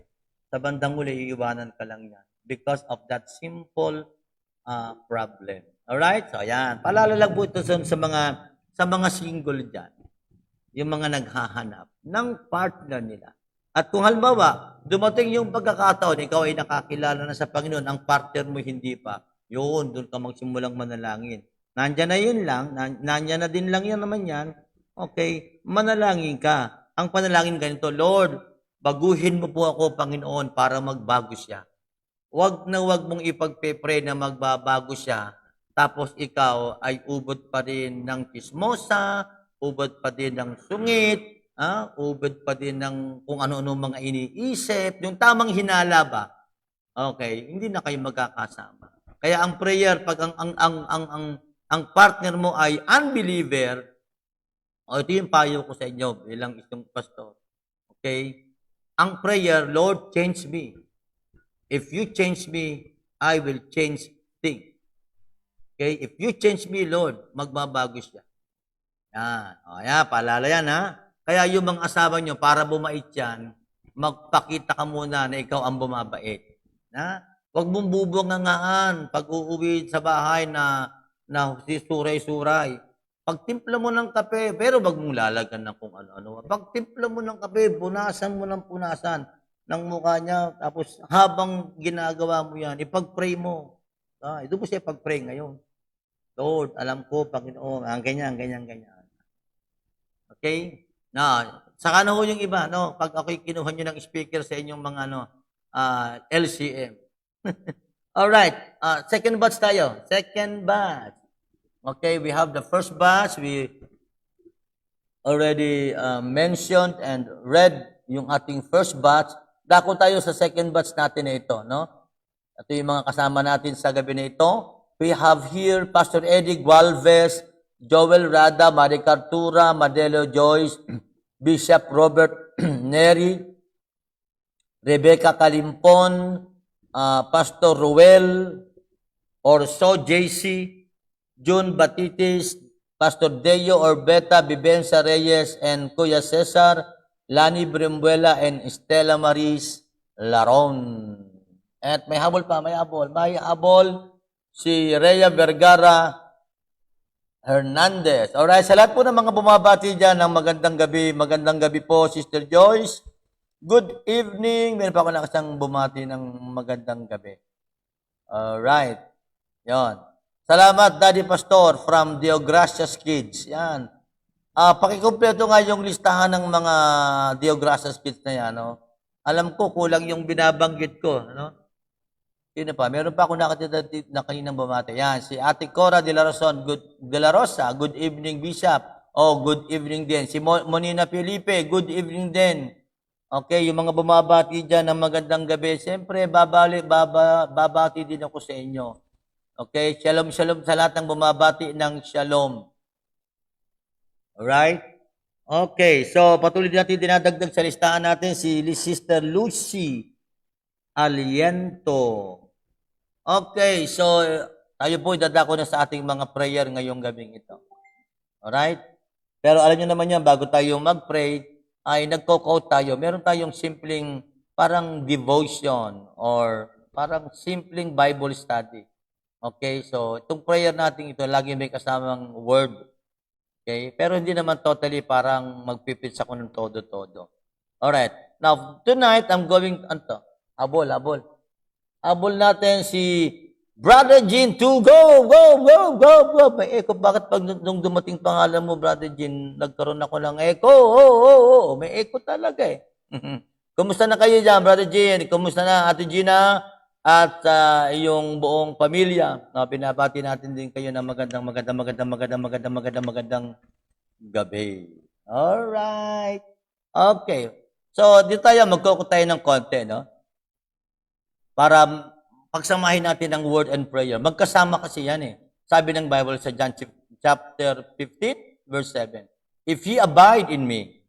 Sa bandang uli, iiwanan ka lang yan. Because of that simple problem. Alright? So, ayan. Paalala lang po ito sa mga single dyan. Yung mga naghahanap ng partner nila. At kung halimbawa, dumating yung pagkakataon, ikaw ay nakakilala na sa Panginoon, ang partner mo hindi pa, yun, doon ka magsimulang manalangin. Nandyan na yun lang, nandyan na din lang yan naman yan, okay, manalangin ka. Ang panalangin ganito, Lord, baguhin mo po ako, Panginoon, para magbago siya. wag na wag mong ipagpe-pray na magbabago siya, tapos ikaw ay ubod pa din ng chismosa, ubod pa din ng sungit, ubod pa din ng kung ano-ano mga iniisip, yung tamang hinala ba? Okay, hindi na kayo magkakasama. Kaya ang prayer pag ang partner mo ay unbeliever, ito yung payo ko sa inyo bilang isang pastor. Okay? Ang prayer, Lord, change me. If you change me, I will change things. Okay? If you change me, Lord, magbabago siya. Yan. O, yan, paalala yan, ha? Kaya yung mga asawa nyo, para bumait yan, magpakita ka muna na ikaw ang bumabait. Ha? Huwag mong bubungangaan pag uuwi sa bahay na suray-suray. Pagtimpla mo ng kape, pero wag mong lalagyan ng kung ano-ano. Pagtimpla mo ng kape, punasan mo ng punasan ng mukha niya. Tapos habang ginagawa mo yan, ipag-pray mo. Ito mo siya ipag-pray ngayon. Lord, alam ko, Panginoon, ganyan. Okay? Saka na ho yung iba, no? Pag ako'y kinuha nyo ng speaker sa inyong mga LCM. Alright, second batch tayo. Second batch. Okay, we have the first batch. We already mentioned and read yung ating first batch. Dako tayo sa second batch natin na ito, no? Ito yung mga kasama natin sa gabi na ito. We have here Pastor Eddie Gualvez, Joel Rada, Maricartura, Madelo Joyce, Bishop Robert Neri, Rebecca Kalimpon, Pastor Ruel, Orso JC, June Batitis, Pastor Deo Orbeta, Bibensa Reyes, and Kuya Cesar, Lani Brimbuela, and Estela Maris Laron. At may habol pa, may habol si Rhea Vergara Hernandez. Alright, sa lahat po ng mga bumabati dyan ng magandang gabi po, Sister Joyce. Good evening. Meron pa ako nakasang bumati ng magandang gabi. Alright. Yon. Salamat, Daddy Pastor from Deogracias Kids. Yan. Pakikumpleto nga yung listahan ng mga Deogracias Kids na yan. No? Alam ko, kulang yung binabanggit ko. No? Sino pa? Meron pa ako nakatita na kaninang bumati. Yan, si Ate Cora de la Rosa, good evening, Bishop. Good evening din. Si Monina Felipe, good evening din. Okay, yung mga bumabati dyan ng magandang gabi, siyempre, babati din ako sa inyo. Okay, shalom sa lahat ng bumabati ng shalom. Alright? Okay, so patuloy natin dinadagdag sa listahan natin si Sister Lucy Aliento. Okay, so tayo po dadako na sa ating mga prayer ngayong gabing ito. Alright? Pero alam nyo naman yan, bago tayo mag-pray, ay nagko-quote tayo. Meron tayong simpleng parang devotion or parang simpleng Bible study. Okay, so itong prayer natin ito, lagi may kasamang word. Okay, pero hindi naman totally parang magpipits ako ng todo-todo. Alright, now tonight I'm going, habol natin si Brother Jean to go. May echo. Bakit pag nung dumating pangalan mo, Brother Jean, nagkaroon ako ng echo? May echo talaga eh. Kumusta na kayo dyan, Brother Jean? Kumusta na, Ate Gina? At iyong buong pamilya. Pinabati natin din kayo ng magandang gabi. Alright. Okay. So, dito tayo, magkukot tayo ng konti, no? Para pagsamahin natin ang word and prayer. Magkasama kasi yan eh. Sabi ng Bible sa John chapter 15, verse 7. If ye abide in me,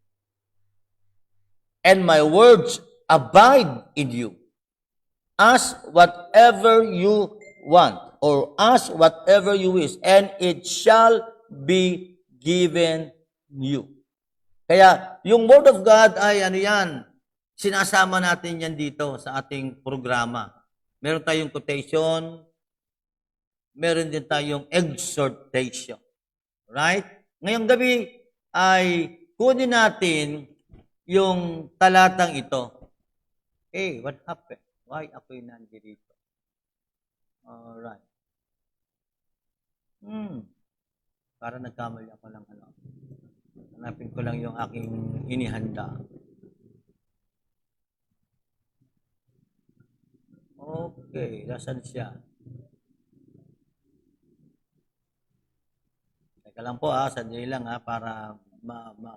and my words abide in you, ask whatever you want, or ask whatever you wish, and it shall be given you. Kaya, yung Word of God ay sinasama natin yan dito sa ating programa. Meron tayong quotation, meron din tayong exhortation. Right? Ngayong gabi ay kunin natin yung talatang ito. Hey, what happened? Why ako'y nandito? Alright. Para nagkamali ako lang Hanapin ko lang yung aking inihanda. Okay. Okay, nasaan siya? Teka lang po sandali lang para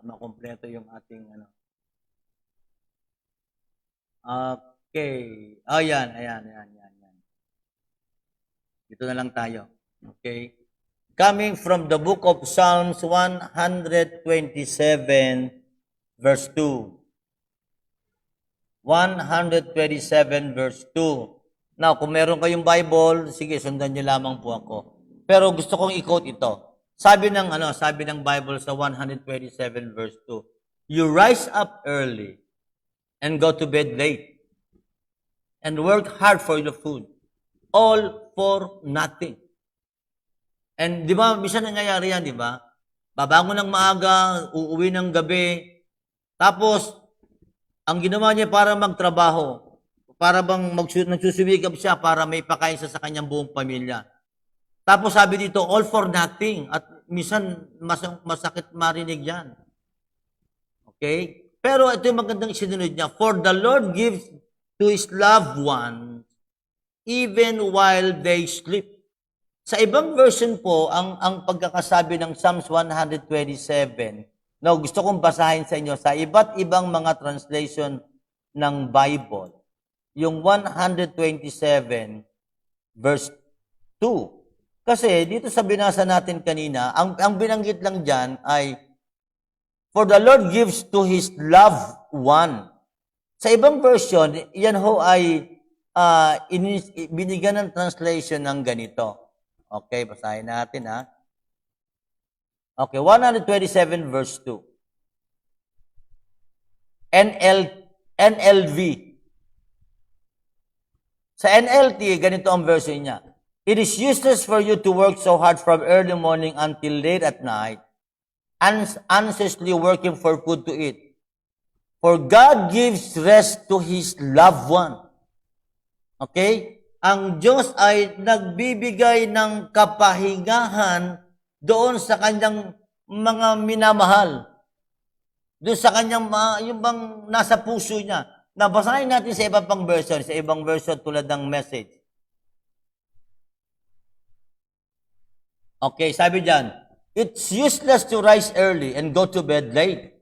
makompleto yung ating ano. Okay. Oh, yan. Dito na lang tayo. Okay. Coming from the book of Psalms 127 verse 2. 127 verse 2. Now, kung meron kayong Bible, sige, sundan niyo lamang po ako. Pero gusto kong i-quote ito. Sabi ng Bible sa 127 verse 2. You rise up early and go to bed late and work hard for your food. All for nothing. And di ba, minsan nangyayari yan, di ba? Babangon ng maaga, uuwi ng gabi, tapos, ang ginawa niya para magtrabaho, para bang nagsusumikap siya para may pakain sa kanyang buong pamilya. Tapos sabi dito, all for nothing. At minsan, masakit marinig yan. Okay? Pero ito yung magandang isinunod niya. For the Lord gives to His loved ones even while they sleep. Sa ibang version po, ang pagkakasabi ng Psalms 127, now, gusto kong basahin sa inyo sa iba't ibang mga translation ng Bible. Yung 127 verse 2. Kasi dito sa binasa natin kanina, ang binanggit lang dyan ay, for the Lord gives to His loved one. Sa ibang version, yan ho ay binigyan ng translation ng ganito. Okay, basahin natin Okay, 127 verse 2. NLV. Sa NLT, ganito ang version niya. It is useless for you to work so hard from early morning until late at night, anxiously working for food to eat. For God gives rest to His loved one. Okay? Ang Diyos ay nagbibigay ng kapahingahan doon sa kanyang mga minamahal. Doon sa kanyang, yung bang nasa puso niya. Nabasahin natin sa ibang pang version, sa ibang version tulad ng Message. Okay, sabi diyan, it's useless to rise early and go to bed late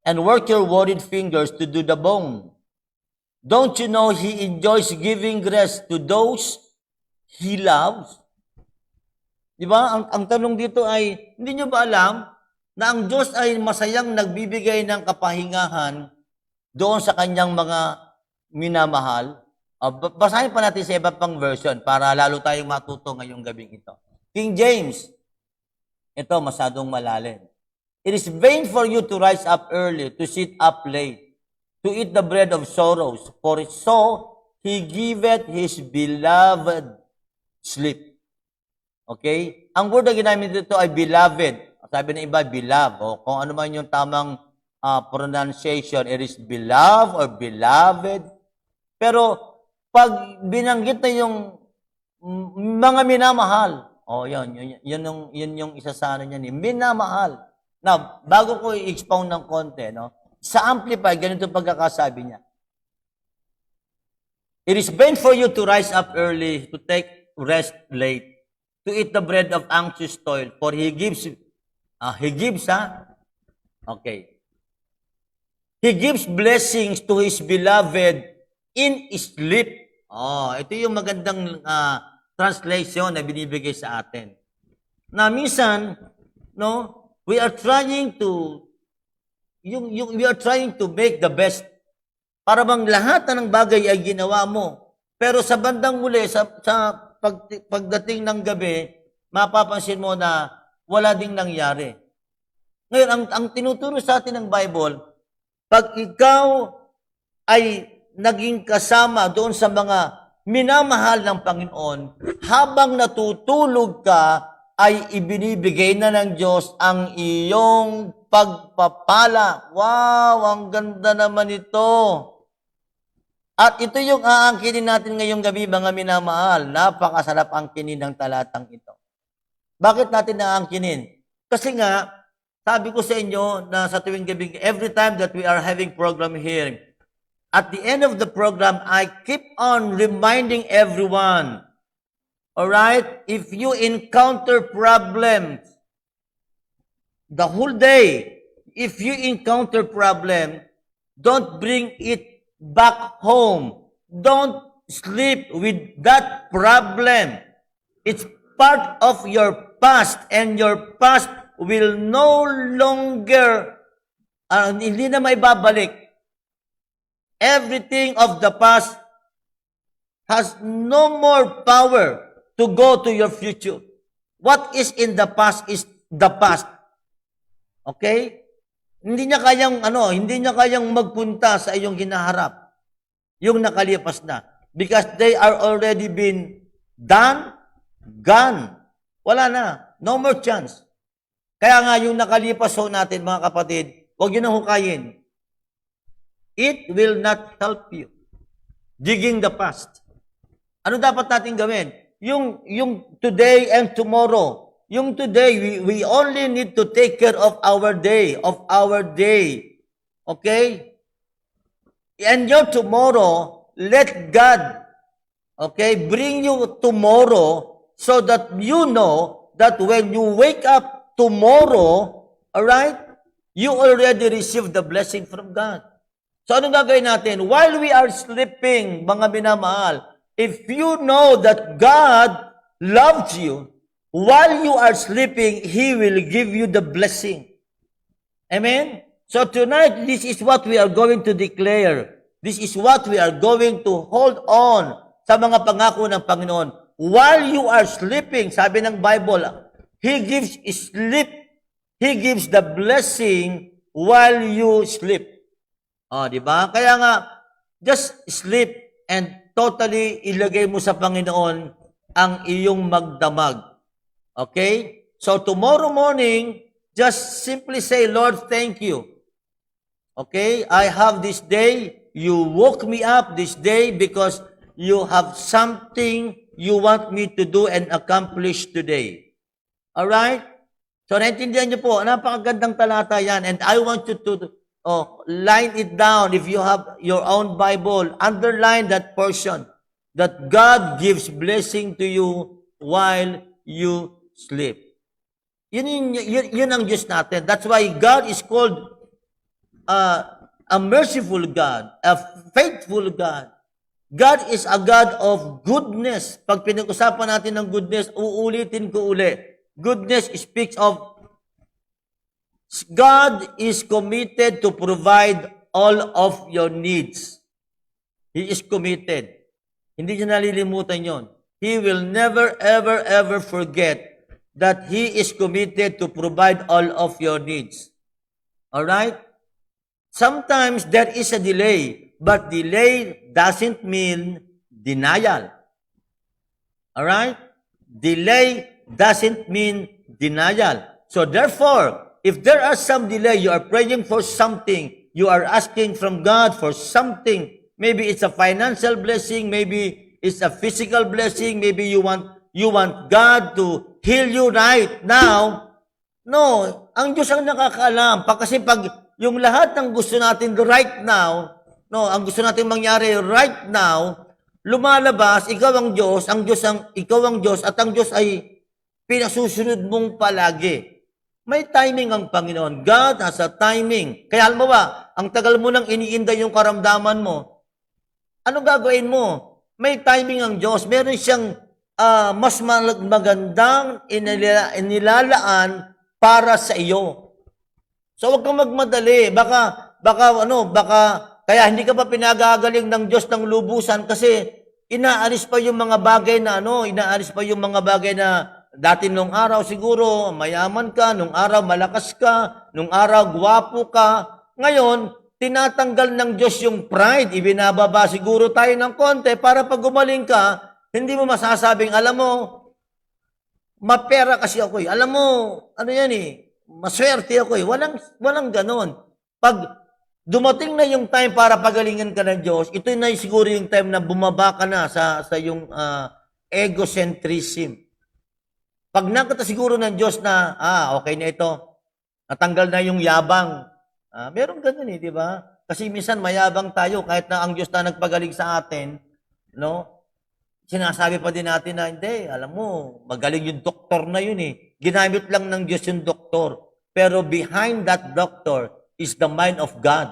and work your worried fingers to do the bone. Don't you know He enjoys giving rest to those He loves? Di ba? Ang tanong dito ay, hindi nyo ba alam na ang Diyos ay masayang nagbibigay ng kapahingahan doon sa kanyang mga minamahal? Basahin pa natin sa iba pang version para lalo tayong matuto ngayong gabing ito. King James, ito masyadong malalim. It is vain for you to rise up early, to sit up late, to eat the bread of sorrows, for so He giveth His beloved sleep. Okay? Ang word na ginamit dito ay beloved. Sabi ng iba, beloved. O kung ano man yung tamang pronunciation, it is beloved or beloved. Pero pag binanggit na yung mga minamahal, yun yung isa sa ano niya ni minamahal. Now, bago ko i-expound ng konti, no? Sa Amplify, ganito pagkakasabi niya. It is vain for you to rise up early, to take rest late, to eat the bread of anxious toil, for He gives, Okay. He gives blessings to His beloved in sleep. Ito yung magandang translation na binibigay sa atin. Na minsan, no, we are trying to make the best. Para bang lahat ng bagay ay ginawa mo. Pero sa bandang muli, sa pagdating ng gabi, mapapansin mo na wala ding nangyari. Ngayon, ang tinuturo sa atin ng Bible, pag ikaw ay naging kasama doon sa mga minamahal ng Panginoon, habang natutulog ka, ay ibinibigay na ng Diyos ang iyong pagpapala. Wow, ang ganda naman ito. At ito yung aangkinin natin ngayong gabi, mga minamahal. Napakasarap angkinin ng talatang ito. Bakit natin naangkinin? Kasi nga, sabi ko sa inyo na sa tuwing gabi, every time that we are having program here, at the end of the program, I keep on reminding everyone, all right, if you encounter problems the whole day, if you encounter problem, don't bring it back home. Don't sleep with that problem. It's part of your past, and your past will no longer, hindi na maibabalik. Everything of the past has no more power to go to your future. What is in the past is the past. Okay? Hindi niya kayang magpunta sa iyong hinaharap. Yung nakalipas na. Because they are already been done, gone. Wala na. No more chance. Kaya nga yung nakalipas ho natin, mga kapatid, huwag yun na hukayin. It will not help you. Digging the past. Ano dapat natin gawin? Yung today and tomorrow. Yung today, we only need to take care of our day, Okay? And your tomorrow, let God, okay, bring you tomorrow so that you know that when you wake up tomorrow, all right, you already received the blessing from God. So anong gagawin natin? While we are sleeping, mga minamahal, if you know that God loves you, while you are sleeping, He will give you the blessing. Amen? So tonight, this is what we are going to declare. This is what we are going to hold on sa mga pangako ng Panginoon. While you are sleeping, sabi ng Bible, He gives sleep. He gives the blessing while you sleep. Di ba? Kaya nga, just sleep and totally ilagay mo sa Panginoon ang iyong magdamag. Okay? So tomorrow morning, just simply say, Lord, thank you. Okay? I have this day. You woke me up this day because you have something you want me to do and accomplish today. Alright? So naintindihan niyo po, napakagandang talata yan. And I want you to line it down. If you have your own Bible, underline that portion. That God gives blessing to you while you sleep. Yun ang Diyos natin. That's why God is called a merciful God, a faithful God. God is a God of goodness. Pag pinag-usapan natin ng goodness, uulitin ko uli. Goodness speaks of God is committed to provide all of your needs. He is committed. Hindi niya nalilimutan yon. He will never, ever, ever forget that He is committed to provide all of your needs. Alright? Sometimes there is a delay, but delay doesn't mean denial. Alright? Delay doesn't mean denial. So therefore, if there are some delay, you are praying for something, you are asking from God for something, maybe it's a financial blessing, maybe it's a physical blessing, maybe you want God to heal you right now. No, ang Diyos ang nakakaalam. Kasi pag yung lahat ng gusto natin right now, ang gusto natin mangyari right now, lumalabas, ikaw ang Diyos, ikaw ang Diyos, at ang Diyos ay pinasusunod mong palagi. May timing ang Panginoon. God has a timing. Kaya alam mo ba, ang tagal mo nang iniinday yung karamdaman mo, anong gagawin mo? May timing ang Diyos. Meron siyang mas magandang inilalaan para sa iyo. So huwag kang magmadali. Baka kaya hindi ka pa pinagagaling ng Diyos ng lubusan kasi inaalis pa yung mga bagay na dati nung araw siguro mayaman ka, nung araw malakas ka, nung araw gwapo ka. Ngayon, tinatanggal ng Diyos yung pride. Ibinababa siguro tayo ng konti para pag gumaling ka, hindi mo masasabing, alam mo, mapera kasi ako eh. Alam mo, maswerte ako eh. Walang ganon. Pag dumating na yung time para pagalingan ka ng Diyos, ito na siguro yung time na bumaba ka na sa yung egocentrism. Pag nakita siguro ng Diyos na, okay na ito, natanggal na yung yabang. Meron ganun eh, di ba? Kasi minsan mayabang tayo kahit na ang Diyos na nagpagaling sa atin, no? Sinasabi pa din natin na, hindi, alam mo, magaling yung doktor na yun eh. Ginamit lang ng Diyos yung doktor. Pero behind that doctor is the mind of God.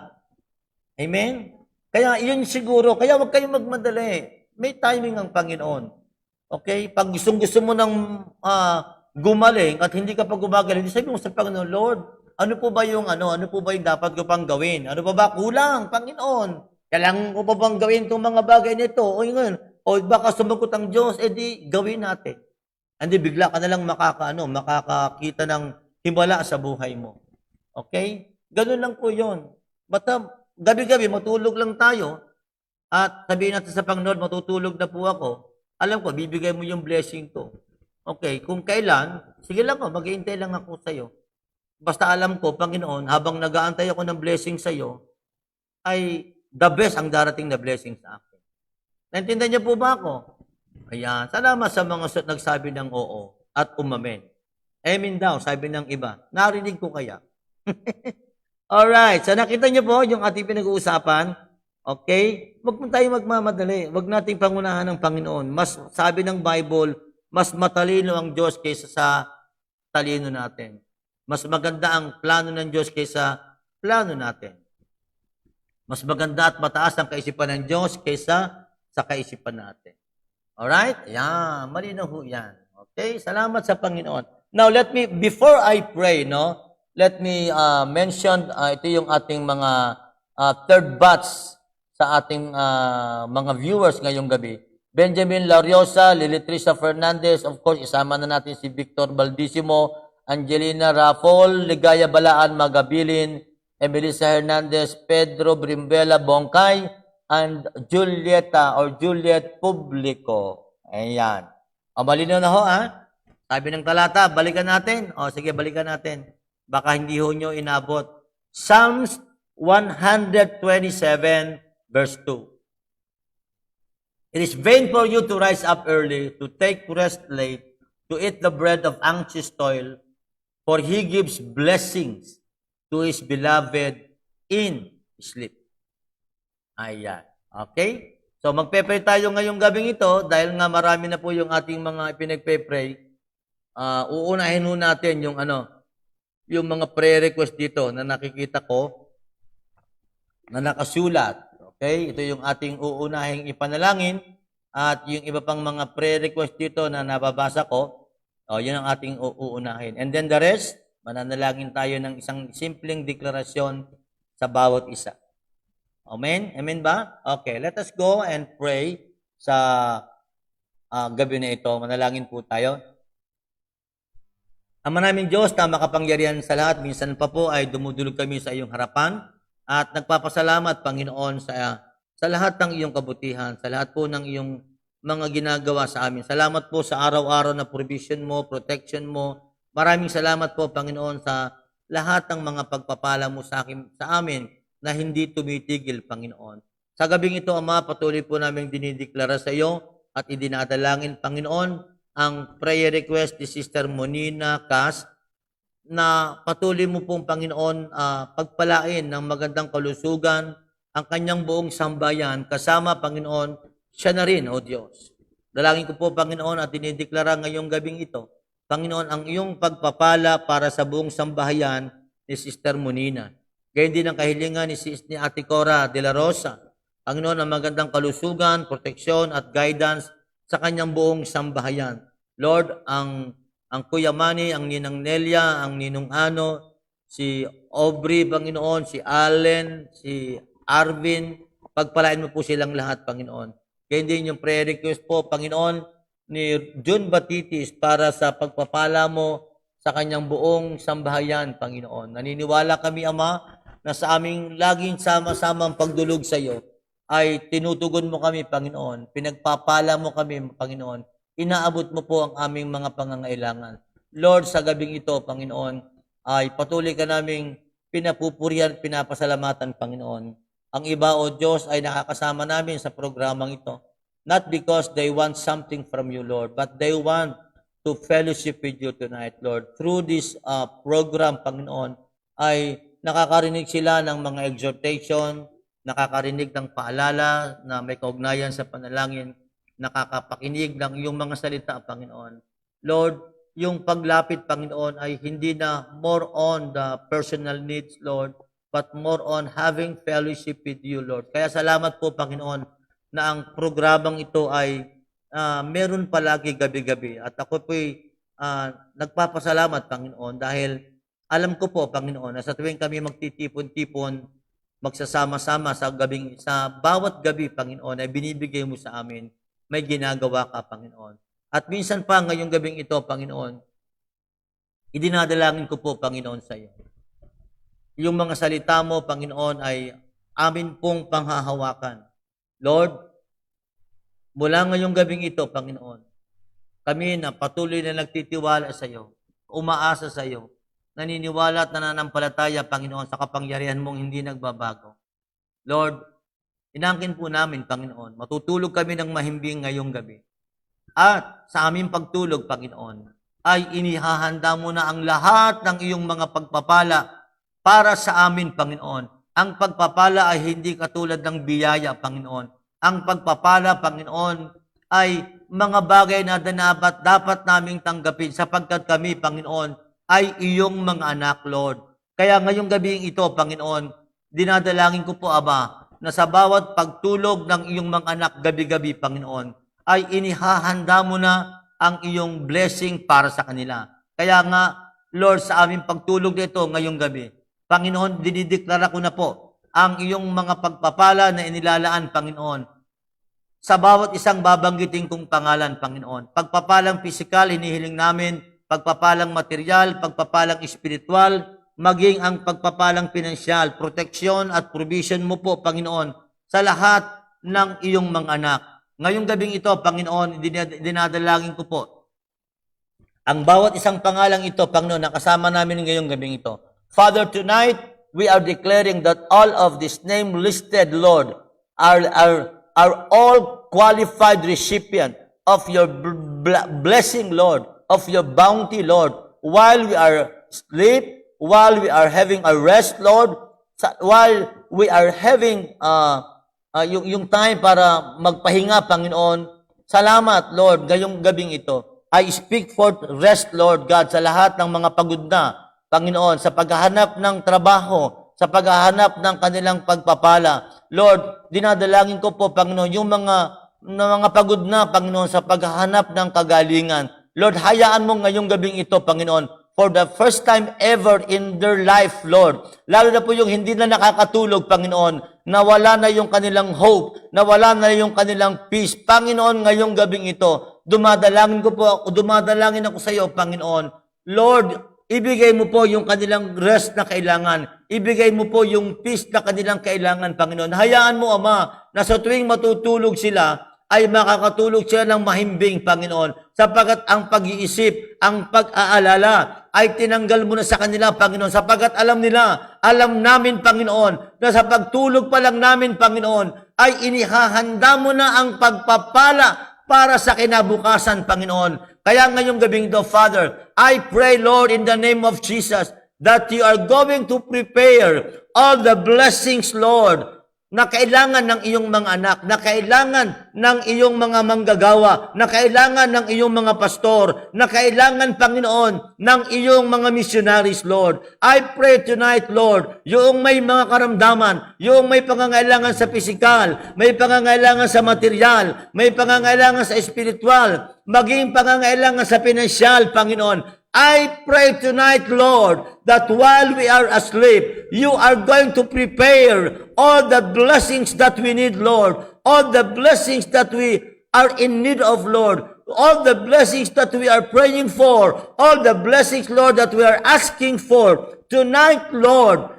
Amen? Kaya yun siguro, kaya huwag kayong magmadali. May timing ang Panginoon. Okay? Pag gusto mo ng gumaling at hindi ka pa gumagaling, sabi mo sa Panginoon, Lord, ano po ba yung dapat ko pang gawin? Ano pa ba kulang, Panginoon? Kailangan ko pa bang gawin itong mga bagay nito? O yun, o baka sumagot ang Diyos, edi gawin natin. Hindi bigla ka na lang makakakita ng himala sa buhay mo. Okay? Ganun lang po yun. Basta gabi-gabi matulog lang tayo at sabihin natin sa Panginoon, matutulog na po ako. Alam ko, bibigay mo yung blessing to. Okay, kung kailan, sige lang po, mag-iintay lang ako sa'yo. Basta alam ko, Panginoon, habang nag-aantay ako ng blessing sa'yo, ay the best ang darating na blessing sa akin. Naintindihan niyo po ba ako? Ayan. Salamat sa mga nagsabi ng oo at umamen. Amen daw, sabi ng iba. Narinig ko kaya. Alright. So nakita niyo po yung ating pinag-uusapan. Okay? Huwag mo tayo magmamadali. Huwag nating pangunahan ng Panginoon. Mas sabi ng Bible, mas matalino ang Diyos kaysa sa talino natin. Mas maganda ang plano ng Diyos kaysa plano natin. Mas maganda at mataas ang kaisipan ng Diyos kaysa sa kaisipan natin. Alright? Ayan. Malinaw ho yan. Okay? Salamat sa Panginoon. Now, before I pray, let me mention, ito yung ating mga third batch sa ating mga viewers ngayong gabi. Benjamin Lariosa, Lilitrisa Fernandez, of course, isama na natin si Victor Baldissimo, Angelina Rafol, Ligaya Balaan Magabilin, Emelisa Hernandez, Pedro Brimbela Bongkay, and Juliet Publico. Ayan. O, malinaw na ho, ha? Sabi ng talata, balikan natin. O, sige, balikan natin. Baka hindi ho nyo inabot. Psalms 127, verse 2. It is vain for you to rise up early, to take rest late, to eat the bread of anxious toil, for He gives blessings to His beloved in sleep. Ayan. Okay? So, magpe-pray tayo ngayong gabing ito dahil nga marami na po yung ating mga ipinagpe-pray. Uunahin ho natin yung yung mga prayer request dito na nakikita ko na nakasulat. Okay? Ito yung ating uunahing ipanalangin at yung iba pang mga prayer request dito na nababasa ko, yun ang ating uunahin. And then the rest, mananalangin tayo ng isang simpleng deklarasyon sa bawat isa. Amen? Amen ba? Okay, let us go and pray sa gabi na ito. Manalangin po tayo. Ama naming Diyos na makapangyarihan sa lahat, minsan pa po ay dumudulog kami sa iyong harapan at nagpapasalamat, Panginoon, sa lahat ng iyong kabutihan, sa lahat po ng iyong mga ginagawa sa amin. Salamat po sa araw-araw na provision mo, protection mo. Maraming salamat po, Panginoon, sa lahat ng mga pagpapala mo sa amin na hindi tumitigil, Panginoon. Sa gabing ito, Ama, patuloy po namin dinideklara sa iyo at idinadalangin, Panginoon, ang prayer request ni Sister Monina Cas na patuloy mo pong, Panginoon, pagpalain ng magandang kalusugan ang kanyang buong sambayan kasama, Panginoon, siya na rin, O Diyos. Dalangin ko po, Panginoon, at dinideklara ngayong gabing ito, Panginoon, ang iyong pagpapala para sa buong sambahayan ni Sister Monina. Gayun din ang kahilingan ni Ate Cora de la Rosa. Panginoon, ang magandang kalusugan, proteksyon at guidance sa kanyang buong sambahayan. Lord, ang Kuya Manny, ang Ninang Nelia, ang Ninong Ano, si Aubrey, Panginoon, si Allen, si Arvin, pagpalain mo po silang lahat, Panginoon. Gayun din yung prayer request po, Panginoon, ni June Batitis para sa pagpapala mo sa kanyang buong sambahayan, Panginoon. Naniniwala kami, Ama, na sa aming laging sama-samang pagdulog sa iyo, ay tinutugon mo kami, Panginoon. Pinagpapala mo kami, Panginoon. Inaabot mo po ang aming mga pangangailangan. Lord, sa gabing ito, Panginoon, ay patuloy ka naming pinapupurihan, pinapasalamatan, Panginoon. Ang iba, O Diyos, ay nakakasama namin sa programang ito. Not because they want something from you, Lord, but they want to fellowship with you tonight, Lord. Through this program, Panginoon, ay nakakarinig sila ng mga exhortation, nakakarinig ng paalala na may kaugnayan sa panalangin, nakakapakinig ng iyong mga salita, Panginoon. Lord, yung paglapit, Panginoon, ay hindi na more on the personal needs, Lord, but more on having fellowship with you, Lord. Kaya salamat po, Panginoon, na ang programang ito ay meron palagi gabi-gabi. At ako po'y nagpapasalamat, Panginoon, dahil alam ko po, Panginoon, na sa tuwing kami magtitipon-tipon, magsasama-sama sa bawat gabi, Panginoon, ay binibigay mo sa amin, may ginagawa ka, Panginoon. At minsan pa ngayong gabing ito, Panginoon, idinadalangin ko po, Panginoon, sa iyo. Yung mga salita mo, Panginoon, ay amin pong panghahawakan. Lord, mula ngayong gabing ito, Panginoon, kami na patuloy na nagtitiwala sa iyo, umaasa sa iyo, naniniwala at nananampalataya, Panginoon, sa kapangyarihan mong hindi nagbabago. Lord, inangkin po namin, Panginoon, matutulog kami ng mahimbing ngayong gabi. At sa aming pagtulog, Panginoon, ay inihahanda mo na ang lahat ng iyong mga pagpapala para sa amin, Panginoon. Ang pagpapala ay hindi katulad ng biyaya, Panginoon. Ang pagpapala, Panginoon, ay mga bagay na dapat naming tanggapin sapagkat kami, Panginoon, ay iyong mga anak, Lord. Kaya ngayong gabi ito, Panginoon, dinadalangin ko po, Aba, na sa bawat pagtulog ng iyong mga anak gabi-gabi, Panginoon, ay inihahanda mo na ang iyong blessing para sa kanila. Kaya nga, Lord, sa aming pagtulog nito ngayong gabi, Panginoon, dinideklara ko na po ang iyong mga pagpapala na inilalaan, Panginoon, sa bawat isang babanggitin kong pangalan, Panginoon. Pagpapalang pisikal, hinihiling namin, pagpapalang material, pagpapalang espiritual, maging ang pagpapalang pinansyal, proteksyon at provision mo po, Panginoon, sa lahat ng iyong mga anak. Ngayong gabing ito, Panginoon, dinadalangin ko po ang bawat isang pangalang ito, Panginoon, nakasama namin ngayong gabing ito. Father, tonight, we are declaring that all of this name listed, Lord, are all qualified recipient of your blessing, Lord, of your bounty, Lord, while we are asleep, while we are having a rest, Lord, while we are having yung time para magpahinga, Panginoon. Salamat, Lord, ngayong gabing ito. I speak forth rest, Lord God, sa lahat ng mga pagod na, Panginoon, sa paghahanap ng trabaho, sa paghahanap ng kanilang pagpapala. Lord, dinadalangin ko po, Panginoon, yung mga pagod na, Panginoon, sa paghahanap ng kagalingan. Lord, hayaan mo ngayong gabing ito, Panginoon, for the first time ever in their life, Lord. Lalo na po yung hindi na nakakatulog, Panginoon, nawala na yung kanilang hope, nawala na yung kanilang peace. Panginoon, ngayong gabing ito, dumadalangin ako sa iyo, Panginoon. Lord, ibigay mo po yung kanilang rest na kailangan. Ibigay mo po yung peace na kanilang kailangan, Panginoon. Hayaan mo, Ama, na sa tuwing matutulog sila, ay makakatulog sila ng mahimbing, Panginoon, sapagat ang pag-iisip, ang pag-aalala, ay tinanggal mo na sa kanila, Panginoon, sapagat alam namin, Panginoon, na sa pagtulog pa lang namin, Panginoon, ay inihahanda mo na ang pagpapala para sa kinabukasan, Panginoon. Kaya ngayong gabing ito, Father, I pray, Lord, in the name of Jesus, that you are going to prepare all the blessings, Lord, na kailangan ng iyong mga anak, na kailangan ng iyong mga manggagawa, na kailangan ng iyong mga pastor, na kailangan, Panginoon, ng iyong mga missionaries, Lord. I pray tonight, Lord, yung may mga karamdaman, yung may pangangailangan sa pisikal, may pangangailangan sa material, may pangangailangan sa espiritual, maging pangangailangan sa pinansyal, Panginoon. I pray tonight, Lord, that while we are asleep, you are going to prepare all the blessings that we need, Lord, all the blessings that we are in need of, Lord, all the blessings that we are praying for, all the blessings, Lord, that we are asking for. Tonight, Lord,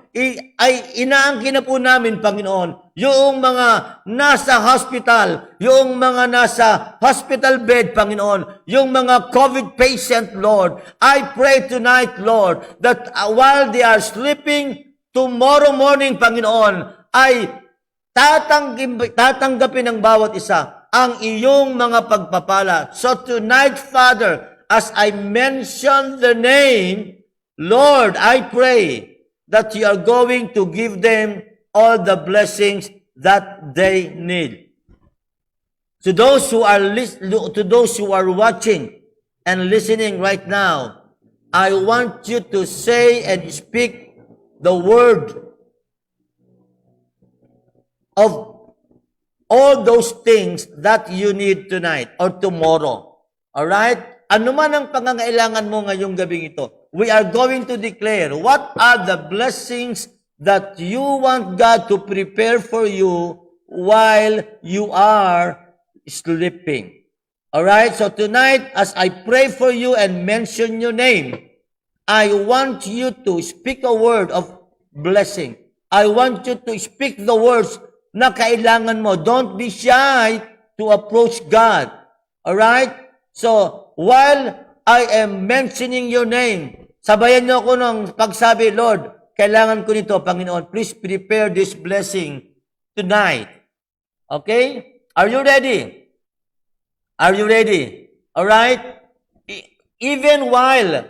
ay inaangkin na po namin, Panginoon, yung mga nasa hospital, yung mga nasa hospital bed, Panginoon, yung mga COVID patient, Lord. I pray tonight, Lord, that while they are sleeping, tomorrow morning, Panginoon, ay tatanggapin ng bawat isa ang iyong mga pagpapala. So tonight, Father, as I mention the name, Lord, I pray that you are going to give them all the blessings that they need. To those who are watching and listening right now, I want you to say and speak the word of all those things that you need tonight or tomorrow. Alright? Ano man ang pangangailangan mo ngayong gabing ito, we are going to declare what are the blessings that you want God to prepare for you while you are sleeping. Alright? So tonight, as I pray for you and mention your name, I want you to speak a word of blessing. I want you to speak the words na kailangan mo. Don't be shy to approach God. Alright? So, while I am mentioning your name, sabayan niyo ako ng pagsabi, Lord, kailangan ko nito, Panginoon. Please prepare this blessing tonight. Okay? Are you ready? Are you ready? Alright? Even while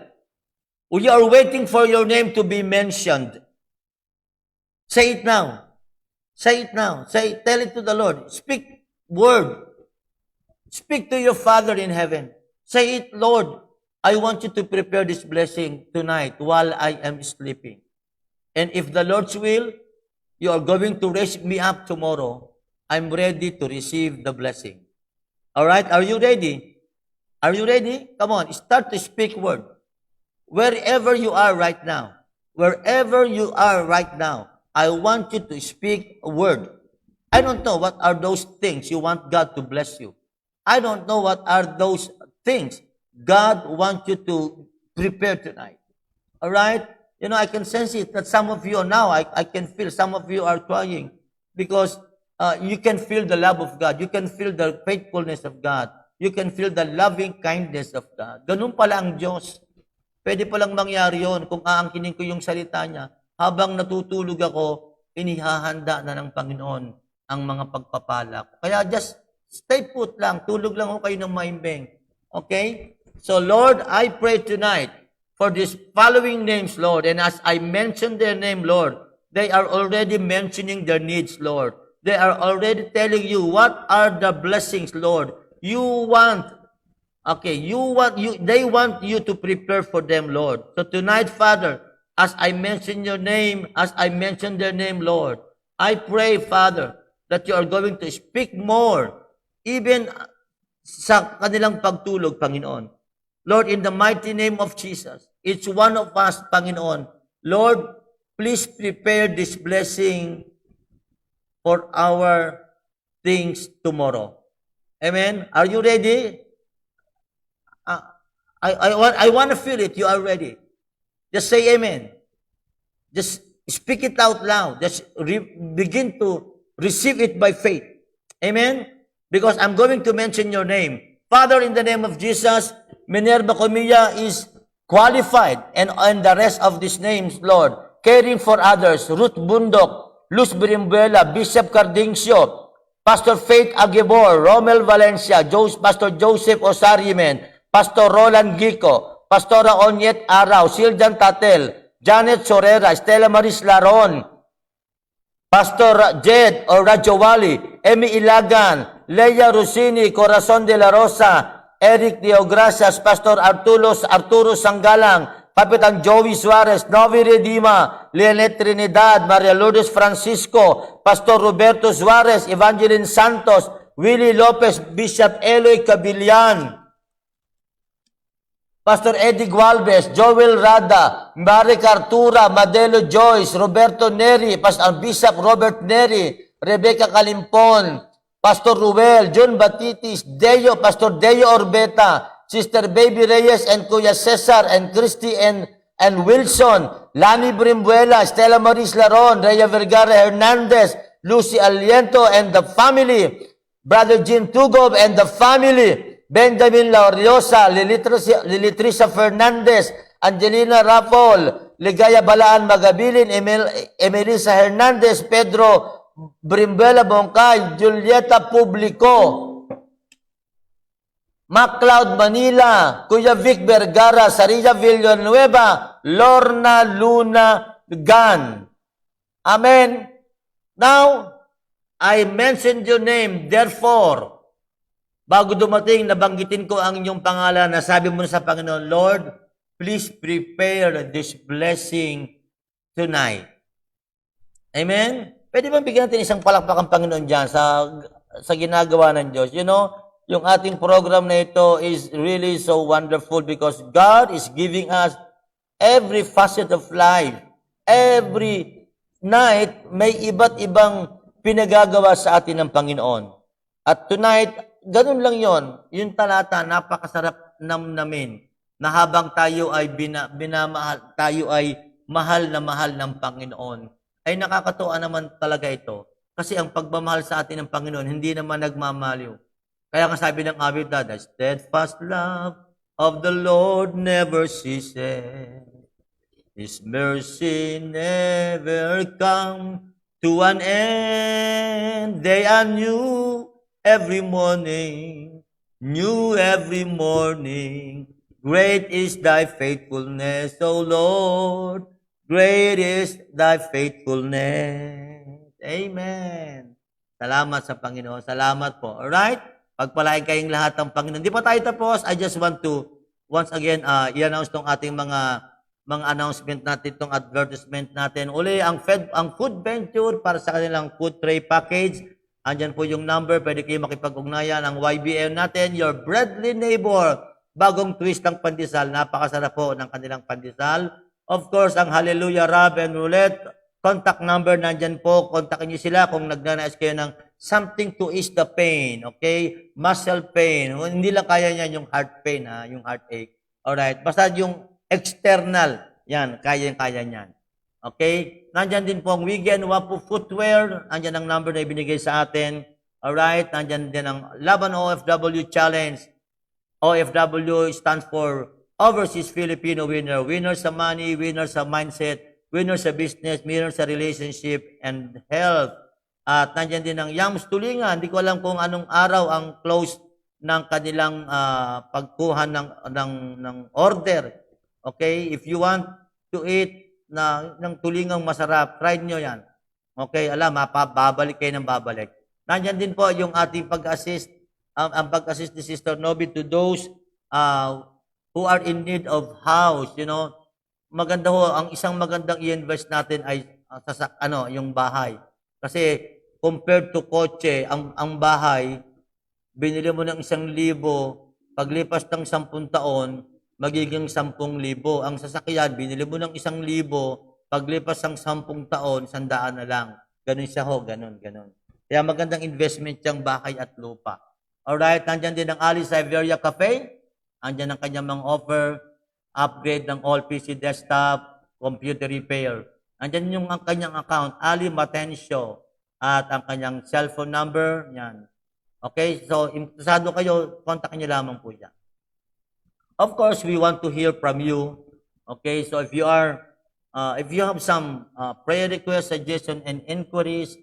we are waiting for your name to be mentioned, say it now. Say it now. Tell it to the Lord. Speak word. Speak to your Father in heaven. Say it, Lord, I want you to prepare this blessing tonight while I am sleeping. And if the Lord's will, you are going to raise me up tomorrow, I'm ready to receive the blessing. Alright, are you ready? Are you ready? Come on, start to speak word. Wherever you are right now, I want you to speak a word. I don't know what are those things you want God to bless you. I don't know what are those things God wants you to prepare tonight. Alright? You know, I can sense it that some of you now, I can feel some of you are crying because you can feel the love of God. You can feel the faithfulness of God. You can feel the loving kindness of God. Ganun pala ang Diyos. Pwede palang mangyari yun kung aangkinin ko yung salita niya. Habang natutulog ako, inihahanda na ng Panginoon ang mga pagpapala ko. Kaya just stay put lang. Tulog lang ako kayo ng maimbeng. Okay? So Lord, I pray tonight for these following names, Lord. And as I mention their name, Lord, they are already mentioning their needs, Lord. They are already telling you what are the blessings, Lord. They want you to prepare for them, Lord. So tonight, Father, as I mention your name, as I mention their name, Lord, I pray, Father, that you are going to speak more, even sa kanilang pagtulog, Panginoon. Lord, in the mighty name of Jesus, each one of us, Panginoon, Lord, please prepare this blessing for our things tomorrow. Amen? Are you ready? I want to feel it. You are ready. Just say amen. Just speak it out loud. Just begin to receive it by faith. Amen? Because I'm going to mention your name. Father, in the name of Jesus, Minerva Comilla is qualified, and the rest of these names, Lord, caring for others, Ruth Bundok, Luz Birimbuela, Bishop Cardincio, Pastor Faith Aguibor, Romel Valencia, Pastor Joseph Osarimen, Pastor Roland Gico, Pastora Onyet Araw, Siljan Tatel, Janet Sorera, Stella Maris Laron, Pastor Jed or Rajawali, Emi Ilagan, Leia Rusini, Corazon de la Rosa, Eric Deogracias, Pastor Arturo Sanggalang, Kapitan Joey Suarez, Novi Redima, Leonet Trinidad, Maria Lourdes Francisco, Pastor Roberto Suarez, Evangeline Santos, Willie Lopez, Bishop Eloy Cabillan, Pastor Eddie Gualvez, Joel Rada, Mari Cartura, Madelo Joyce, Roberto Neri, Bishop Robert Neri, Rebecca Calimpon, Pastor Ruel, John Batitis, Pastor Deo Orbeta, Sister Baby Reyes and Kuya Cesar and Christy and Wilson, Lani Brimbuela, Stella Maris Laron, Rhea Vergara Hernandez, Lucy Aliento and the family, Brother Jim Tugob and the family, Benjamin Lauriosa, Lilitrisa Fernandez, Angelina Rapol, Ligaya Balaan Magabilin, Emelisa Hernandez, Pedro Brimbuela Bongkay, Julieta Publico, MacLeod Manila, Kuya Vic Vergara, Sarilla Villanueva, Lorna Luna gone. Amen. Now, I mentioned your name, therefore, bago dumating, nabanggitin ko ang inyong pangalan, nasabi mo sa Panginoon, Lord, please prepare this blessing tonight. Amen? Pwede ba bigyan natin isang palakpak ang Panginoon dyan sa ginagawa ng Diyos? You know, yung ating program na ito is really so wonderful because God is giving us every facet of life. Every night, may iba't ibang pinagagawa sa atin ng Panginoon. At tonight, ganun lang yon. Yung talata, napakasarap namnamin na habang tayo ay binamahal, tayo ay mahal na mahal ng Panginoon, ay nakakatuwa naman talaga ito. Kasi ang pagmamahal sa atin ng Panginoon, hindi naman nagmamaliw. Kaya nga sabi ng awit, the steadfast love of the Lord never ceases. His mercy never come to an end. They are new every morning, new every morning. Great is thy faithfulness, O Lord. Great is thy faithfulness. Amen. Salamat sa Panginoon. Salamat po. Alright? Pagpalain kayong lahat ng Panginoon. Di pa tayo tapos. I just want to once again i-announce tong ating mga announcement natin, itong advertisement natin. Uli, ang food venture para sa kanilang food tray package. Andyan po yung number, pwede kayo makipag-ugnayan. Ang YBM natin, your friendly neighbor. Bagong twist ng pandesal. Napakasarap po ng kanilang pandesal. Of course, ang Hallelujah Rub and Roulette. Contact number nandyan po. Kontakin niyo sila kung nagnanais kayo ng something to ease the pain. Okay? Muscle pain. Hindi lang kaya niyan yung heart pain, yung heartache. Alright? Basta yung external, yan, kaya-kaya niyan. Okay? Nandyan din po ang Wigan Wapo Footwear. Nandyan ang number na ibinigay sa atin. Alright? Nandyan din ang Laban OFW Challenge. OFW stands for Overseas Filipino Winner. Winner sa money, winner sa mindset, winner sa business, winner sa relationship and health. At nandyan din ang Yams Tulingan. Hindi ko alam kung anong araw ang close ng kanilang pagkuha ng order. Okay, if you want to eat ng tulingang masarap, try nyo yan. Okay, babalik kayo ng babalik. Nandyan din po yung ating pag-assist, ang pag-assist ni Sister Nobi to those who are in need of house, you know. Maganda ho, ang isang magandang i-invest natin ay yung bahay. Kasi compared to kotse, ang bahay, binili mo ng 1,000, paglipas ng 10 taon, magiging 10,000. Ang sasakyan, binili mo ng 1,000, paglipas ng 10 taon, 100 na lang. Ganun siya ho, ganun. Kaya magandang investment yung bahay at lupa. Alright, nandyan din ang Alice Iberia Cafe. Andyan ang kanyang mga offer, upgrade ng all PC desktop, computer repair. Andyan yung ang kanyang account, Ali Matencio, at ang kanyang cellphone number, yan. Okay, so interesado kayo, kontakin niyo lamang po yan. Of course, we want to hear from you. Okay, so if you have some prayer requests, suggestions, and inquiries,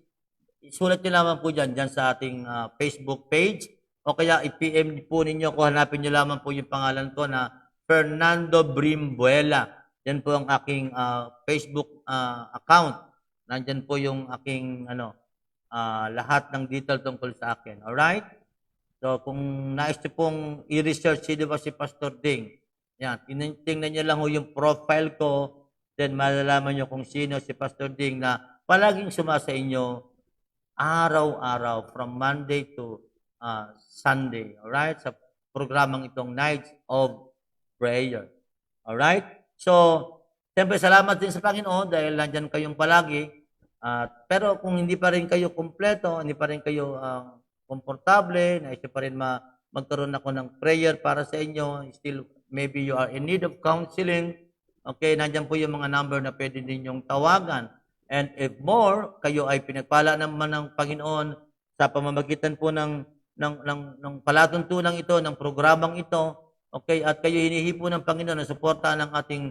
isulat niyo lamang po dyan sa ating Facebook page. O kaya i-PM po ninyo, kung hanapin niyo lamang po yung pangalan ko na Fernando Brimbuela. Yan po ang aking Facebook account. Nandyan po yung aking lahat ng detail tungkol sa akin. Alright? So, kung nais niyo pong i-research sino ba si Pastor Ding, yan, tingnan niyo lang ho yung profile ko, then malalaman niyo kung sino si Pastor Ding na palaging sumasa inyo araw-araw from Monday to Sunday. Alright? Sa programang itong Nights of Prayer. Alright? So, siyempre salamat din sa Panginoon dahil nandyan kayong palagi. Pero kung hindi pa rin kayo kumpleto, hindi pa rin kayo komportable, naisip pa rin magkaroon ako ng prayer para sa inyo, still maybe you are in need of counseling, okay, nandyan po yung mga number na pwede ninyong tawagan. And if more, kayo ay pinagpala naman ng Panginoon sa pamamagitan po ng palatuntunan ito, ng programang ito, okay, at kayo hinihipo ng Panginoon na suporta ng ating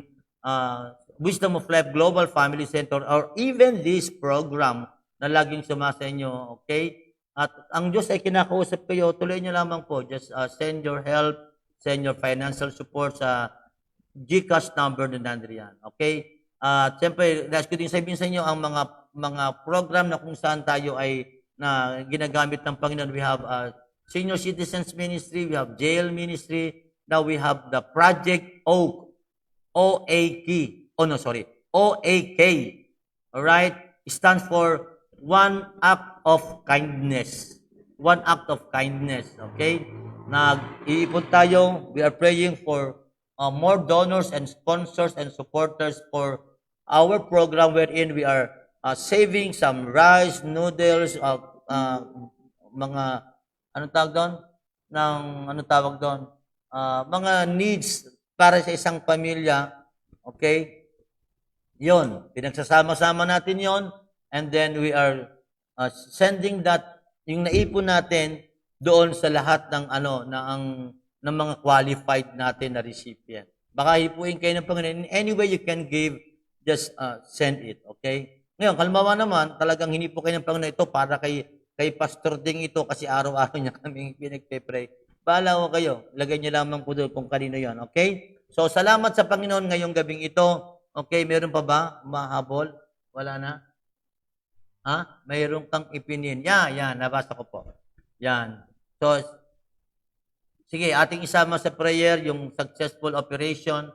Wisdom of Life Global Family Center or even this program na laging sumasa inyo, okay? At ang Diyos ay kinakausap kayo, tuloy nyo lamang po, just send your help, send your financial support sa GCash number na nandriyan, okay? At siyempre, nais ko din sabihin sa inyo ang mga program na kung saan tayo ay na ginagamit ng Panginoon. We have Senior Citizens Ministry, we have Jail Ministry, now we have the Project Oak, OAK, OAK, alright? Stands for One Act of Kindness. One Act of Kindness, okay? Nag-iipon tayo, we are praying for more donors and sponsors and supporters for our program wherein we are saving some rice, noodles, mga mga needs para sa isang pamilya, okay? Yon, pinagsasama-sama natin yon, and then we are sending that, yung naipon natin doon sa lahat ng ng mga qualified natin na recipient. Baka hipuin kayo ng Panginoon. In any way you can give, just send it, okay? Ngayon, kalmawa naman, talagang hinipo kayo ng Panginoon ito para kay Pastor Ding ito kasi araw-araw niya kami pinagpe-pray. Bahala ko kayo. Lagay niyo lamang po doon kung kanino yon, okay? So, salamat sa Panginoon ngayong gabing ito. Okay, meron pa ba? Mahabol? Wala na? Mayroon kang ipinin. Yan, nabasa ko po. Yan. So, sige, ating isama sa prayer yung successful operation.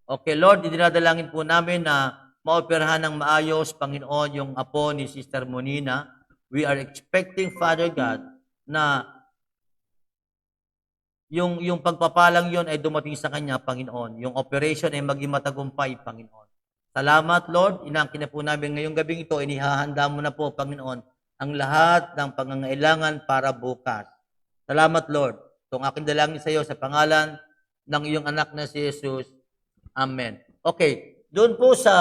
Okay, Lord, dinadalangin po namin na maoperahan ng maayos, Panginoon, yung apo ni Sister Monina. We are expecting, Father God, na yung pagpapalang yon ay dumating sa kanya, Panginoon. Yung operation ay maging matagumpay, Panginoon. Salamat, Lord. Inangkin na po namin ngayong gabing ito, inihahanda mo na po, Panginoon, ang lahat ng pangangailangan para bukas. Salamat, Lord. Itong aking dalangin sa iyo sa pangalan ng iyong anak na si Jesus. Amen. Okay, doon po sa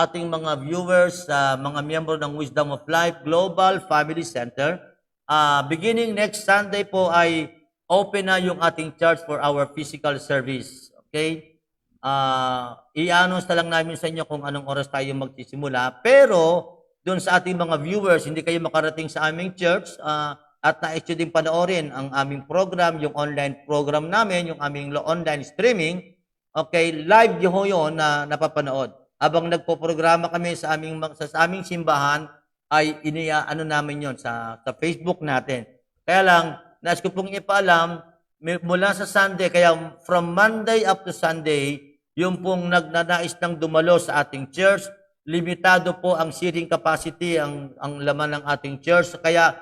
ating mga viewers, sa mga miyembro ng Wisdom of Life Global Family Center, beginning next Sunday po ay open na yung ating church for our physical service. Okay? I-announce na lang namin sa inyo kung anong oras tayo magsisimula. Pero, doon sa ating mga viewers, hindi kayo makarating sa aming church at nais nyo din panoorin ang aming program, yung online program namin, yung aming online streaming. Okay, live yun na napapanood. Habang nagpo-programa kami sa aming simbahan, ay namin yon sa Facebook natin. Kaya lang, nais ko pong ipaalam, mula sa Sunday, kaya from Monday up to Sunday, yung pong nagnanais ng dumalo sa ating church, limitado po ang seating capacity, ang laman ng ating church. Kaya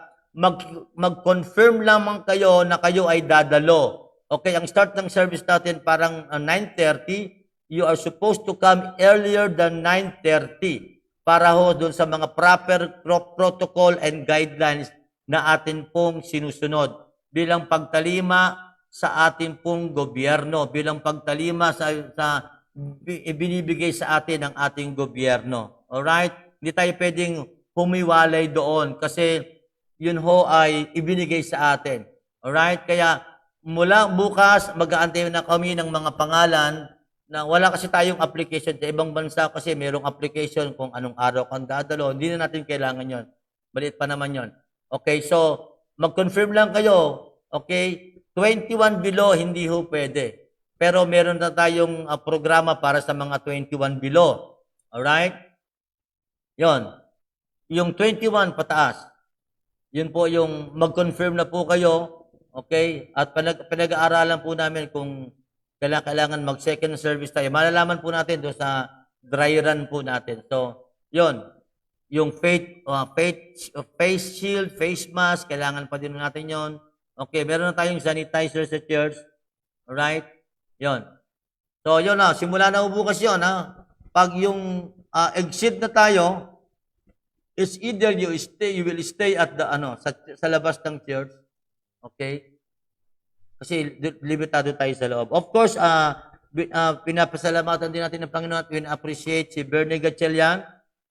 mag-confirm lamang kayo na kayo ay dadalo. Okay, ang start ng service natin parang 9:30. You are supposed to come earlier than 9:30 para ho doon sa mga proper protocol and guidelines na atin pong sinusunod bilang pagtalima sa ating pong gobyerno, bilang pagtalima sa ibinibigay sa atin ng ating gobyerno. Alright? Hindi tayo pwedeng humiwalay doon kasi yun ho ay ibinigay sa atin. Alright? Kaya mula bukas, mag-aantay na kami ng mga pangalan na wala kasi tayong application. Sa ibang bansa kasi mayroong application kung anong araw kang dadalo. Hindi na natin kailangan yon. Maliit pa naman yon. Okay, so mag-confirm lang kayo. Okay, 21 below hindi ho pwede. Pero meron na tayong programa para sa mga 21 below. Alright? Yon. Yung 21 pataas. Yun po yung mag-confirm na po kayo. Okay? At pinag-aaralan po namin kung kailangan mag-second service tayo. Malalaman po natin doon sa dry run po natin. So, yon. Yung face shield, face mask, kailangan pa din natin yon. Okay, meron na tayong sanitizer sa church. Alright? Yon. So, yun na. Simula na bukas yun, ha? Pag yung exit na tayo, it's either you will stay at the, sa labas ng church. Okay? Kasi limitado tayo sa loob. Of course, pinapasalamatan din natin ng Panginoon at appreciate si Bernie Gatchalian.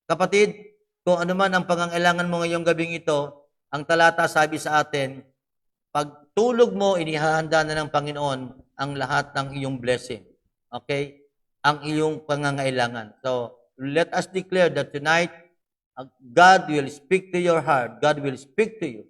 Kapatid, kung ano man ang pangangailangan mo ngayong gabing ito, ang talata sabi sa atin, pag tulog mo, inihahanda na ng Panginoon ang lahat ng iyong blessing. Okay? Ang iyong pangangailangan. So, let us declare that tonight, God will speak to your heart. God will speak to you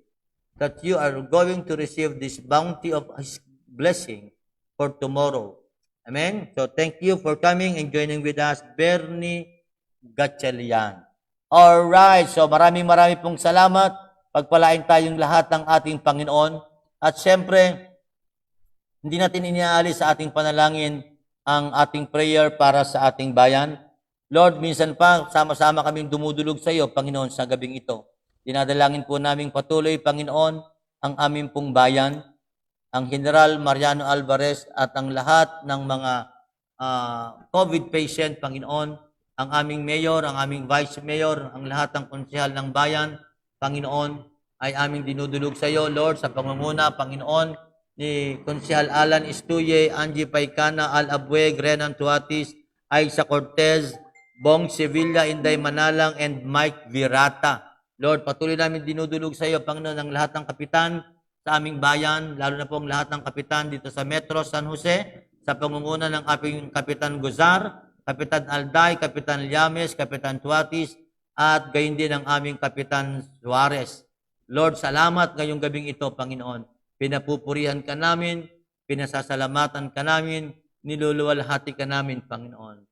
that you are going to receive this bounty of His blessing for tomorrow. Amen? So thank you for coming and joining with us, Bernie Gatchalian. Alright, so maraming pong salamat. Pagpalain tayong lahat ng ating Panginoon. At syempre, hindi natin iniaalis sa ating panalangin ang ating prayer para sa ating bayan. Lord, minsan pa, sama-sama kaming dumudulog sa iyo, Panginoon, sa gabing ito. Dinadalangin po namin patuloy, Panginoon, ang aming pong bayan, ang General Mariano Alvarez at ang lahat ng mga COVID patient, Panginoon, ang aming mayor, ang aming vice mayor, ang lahat ng konsehal ng bayan, Panginoon, ay aming dinudulog sa iyo, Lord, sa pangunguna, Panginoon, ni Konsehal Alan Estuye, Angie Paicana, Al Abueg, Renan Tuatis, Aiza Cortez, Bong Sevilla, Inday Manalang, and Mike Virata. Lord, patuloy namin dinudulog sa iyo, Panginoon, ang lahat ng kapitan sa aming bayan, lalo na po ang lahat ng kapitan dito sa Metro San Jose, sa pangunguna ng aming Kapitan Guzar, Kapitan Alday, Kapitan Llames, Kapitan Tuatis, at gayon din ang aming Kapitan Suarez. Lord, salamat ngayong gabing ito, Panginoon. Pinapupurihan ka namin, pinasasalamatan ka namin, niluluwalhati ka namin, Panginoon.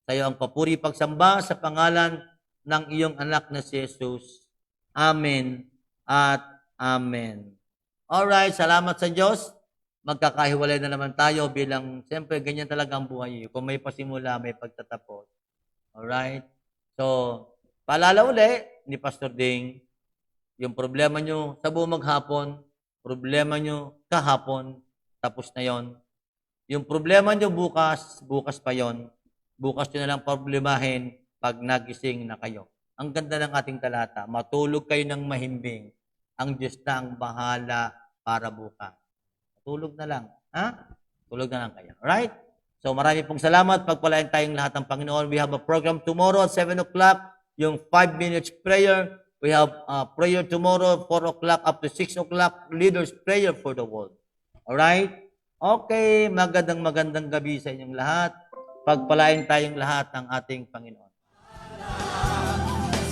Sa iyo ang papuri pagsamba sa pangalan ng iyong anak na si Jesus. Amen at Amen. Alright, salamat sa Diyos. Magkakahiwalay na naman tayo bilang, siyempre, ganyan talaga ang buhay. Kung may pasimula, may pagtatapos. Alright? So, paalala uli ni Pastor Ding, yung problema nyo sa buong maghapon, problema nyo kahapon, tapos na yon. Yung problema nyo bukas, bukas pa yon. Bukas nyo na lang problemahin pag nagising na kayo. Ang ganda ng ating talata, matulog kayo ng mahimbing. Ang Diyos na ang bahala para bukas. Matulog na lang. Ha? Tulog na lang kayo. Alright? So marami pong salamat. Pagpalain tayong lahat ng Panginoon. We have a program tomorrow at 7 o'clock, yung 5 minutes prayer. We have prayer tomorrow, 4 o'clock up to 6 o'clock, leaders prayer for the world. Alright? Okay, magandang gabi sa inyong lahat. Pagpalain tayong lahat ng ating Panginoon.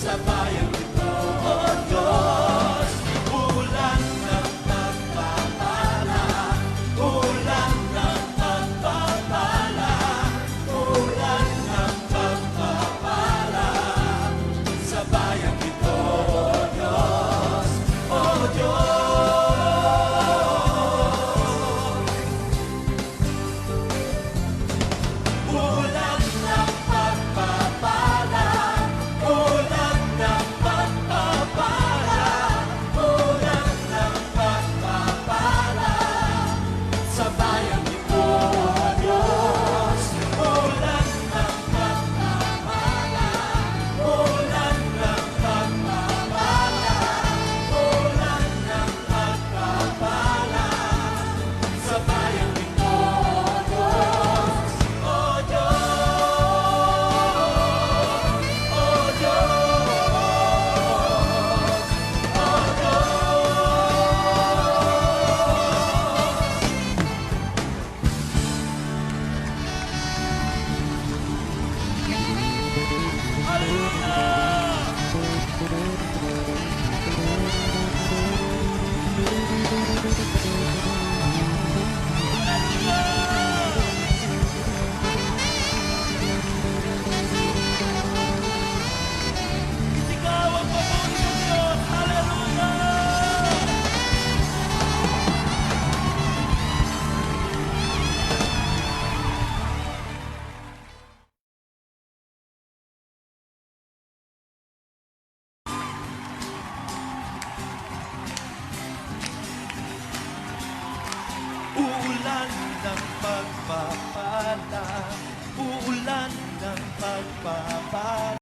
Sa bayan ito, O Diyos, ulan ng pagpapala, ulan ng pagpapala, ulan ng pagpapala. Sa bayan ito, O Diyos, O Diyos. Ulan ng pagpapala, ulan ng pagpapala, ulan ng pagpapala. Sa bayan ito, O Diyos, ulan ng pagpapala, ulan ng pagpapala, ulan ng pagpapala. Sa bayan ito, O Diyos, O Ikaw ang papuri ng Diyos. Hallelujah! Uulan ng pagpapala, uulan ng pagpapala.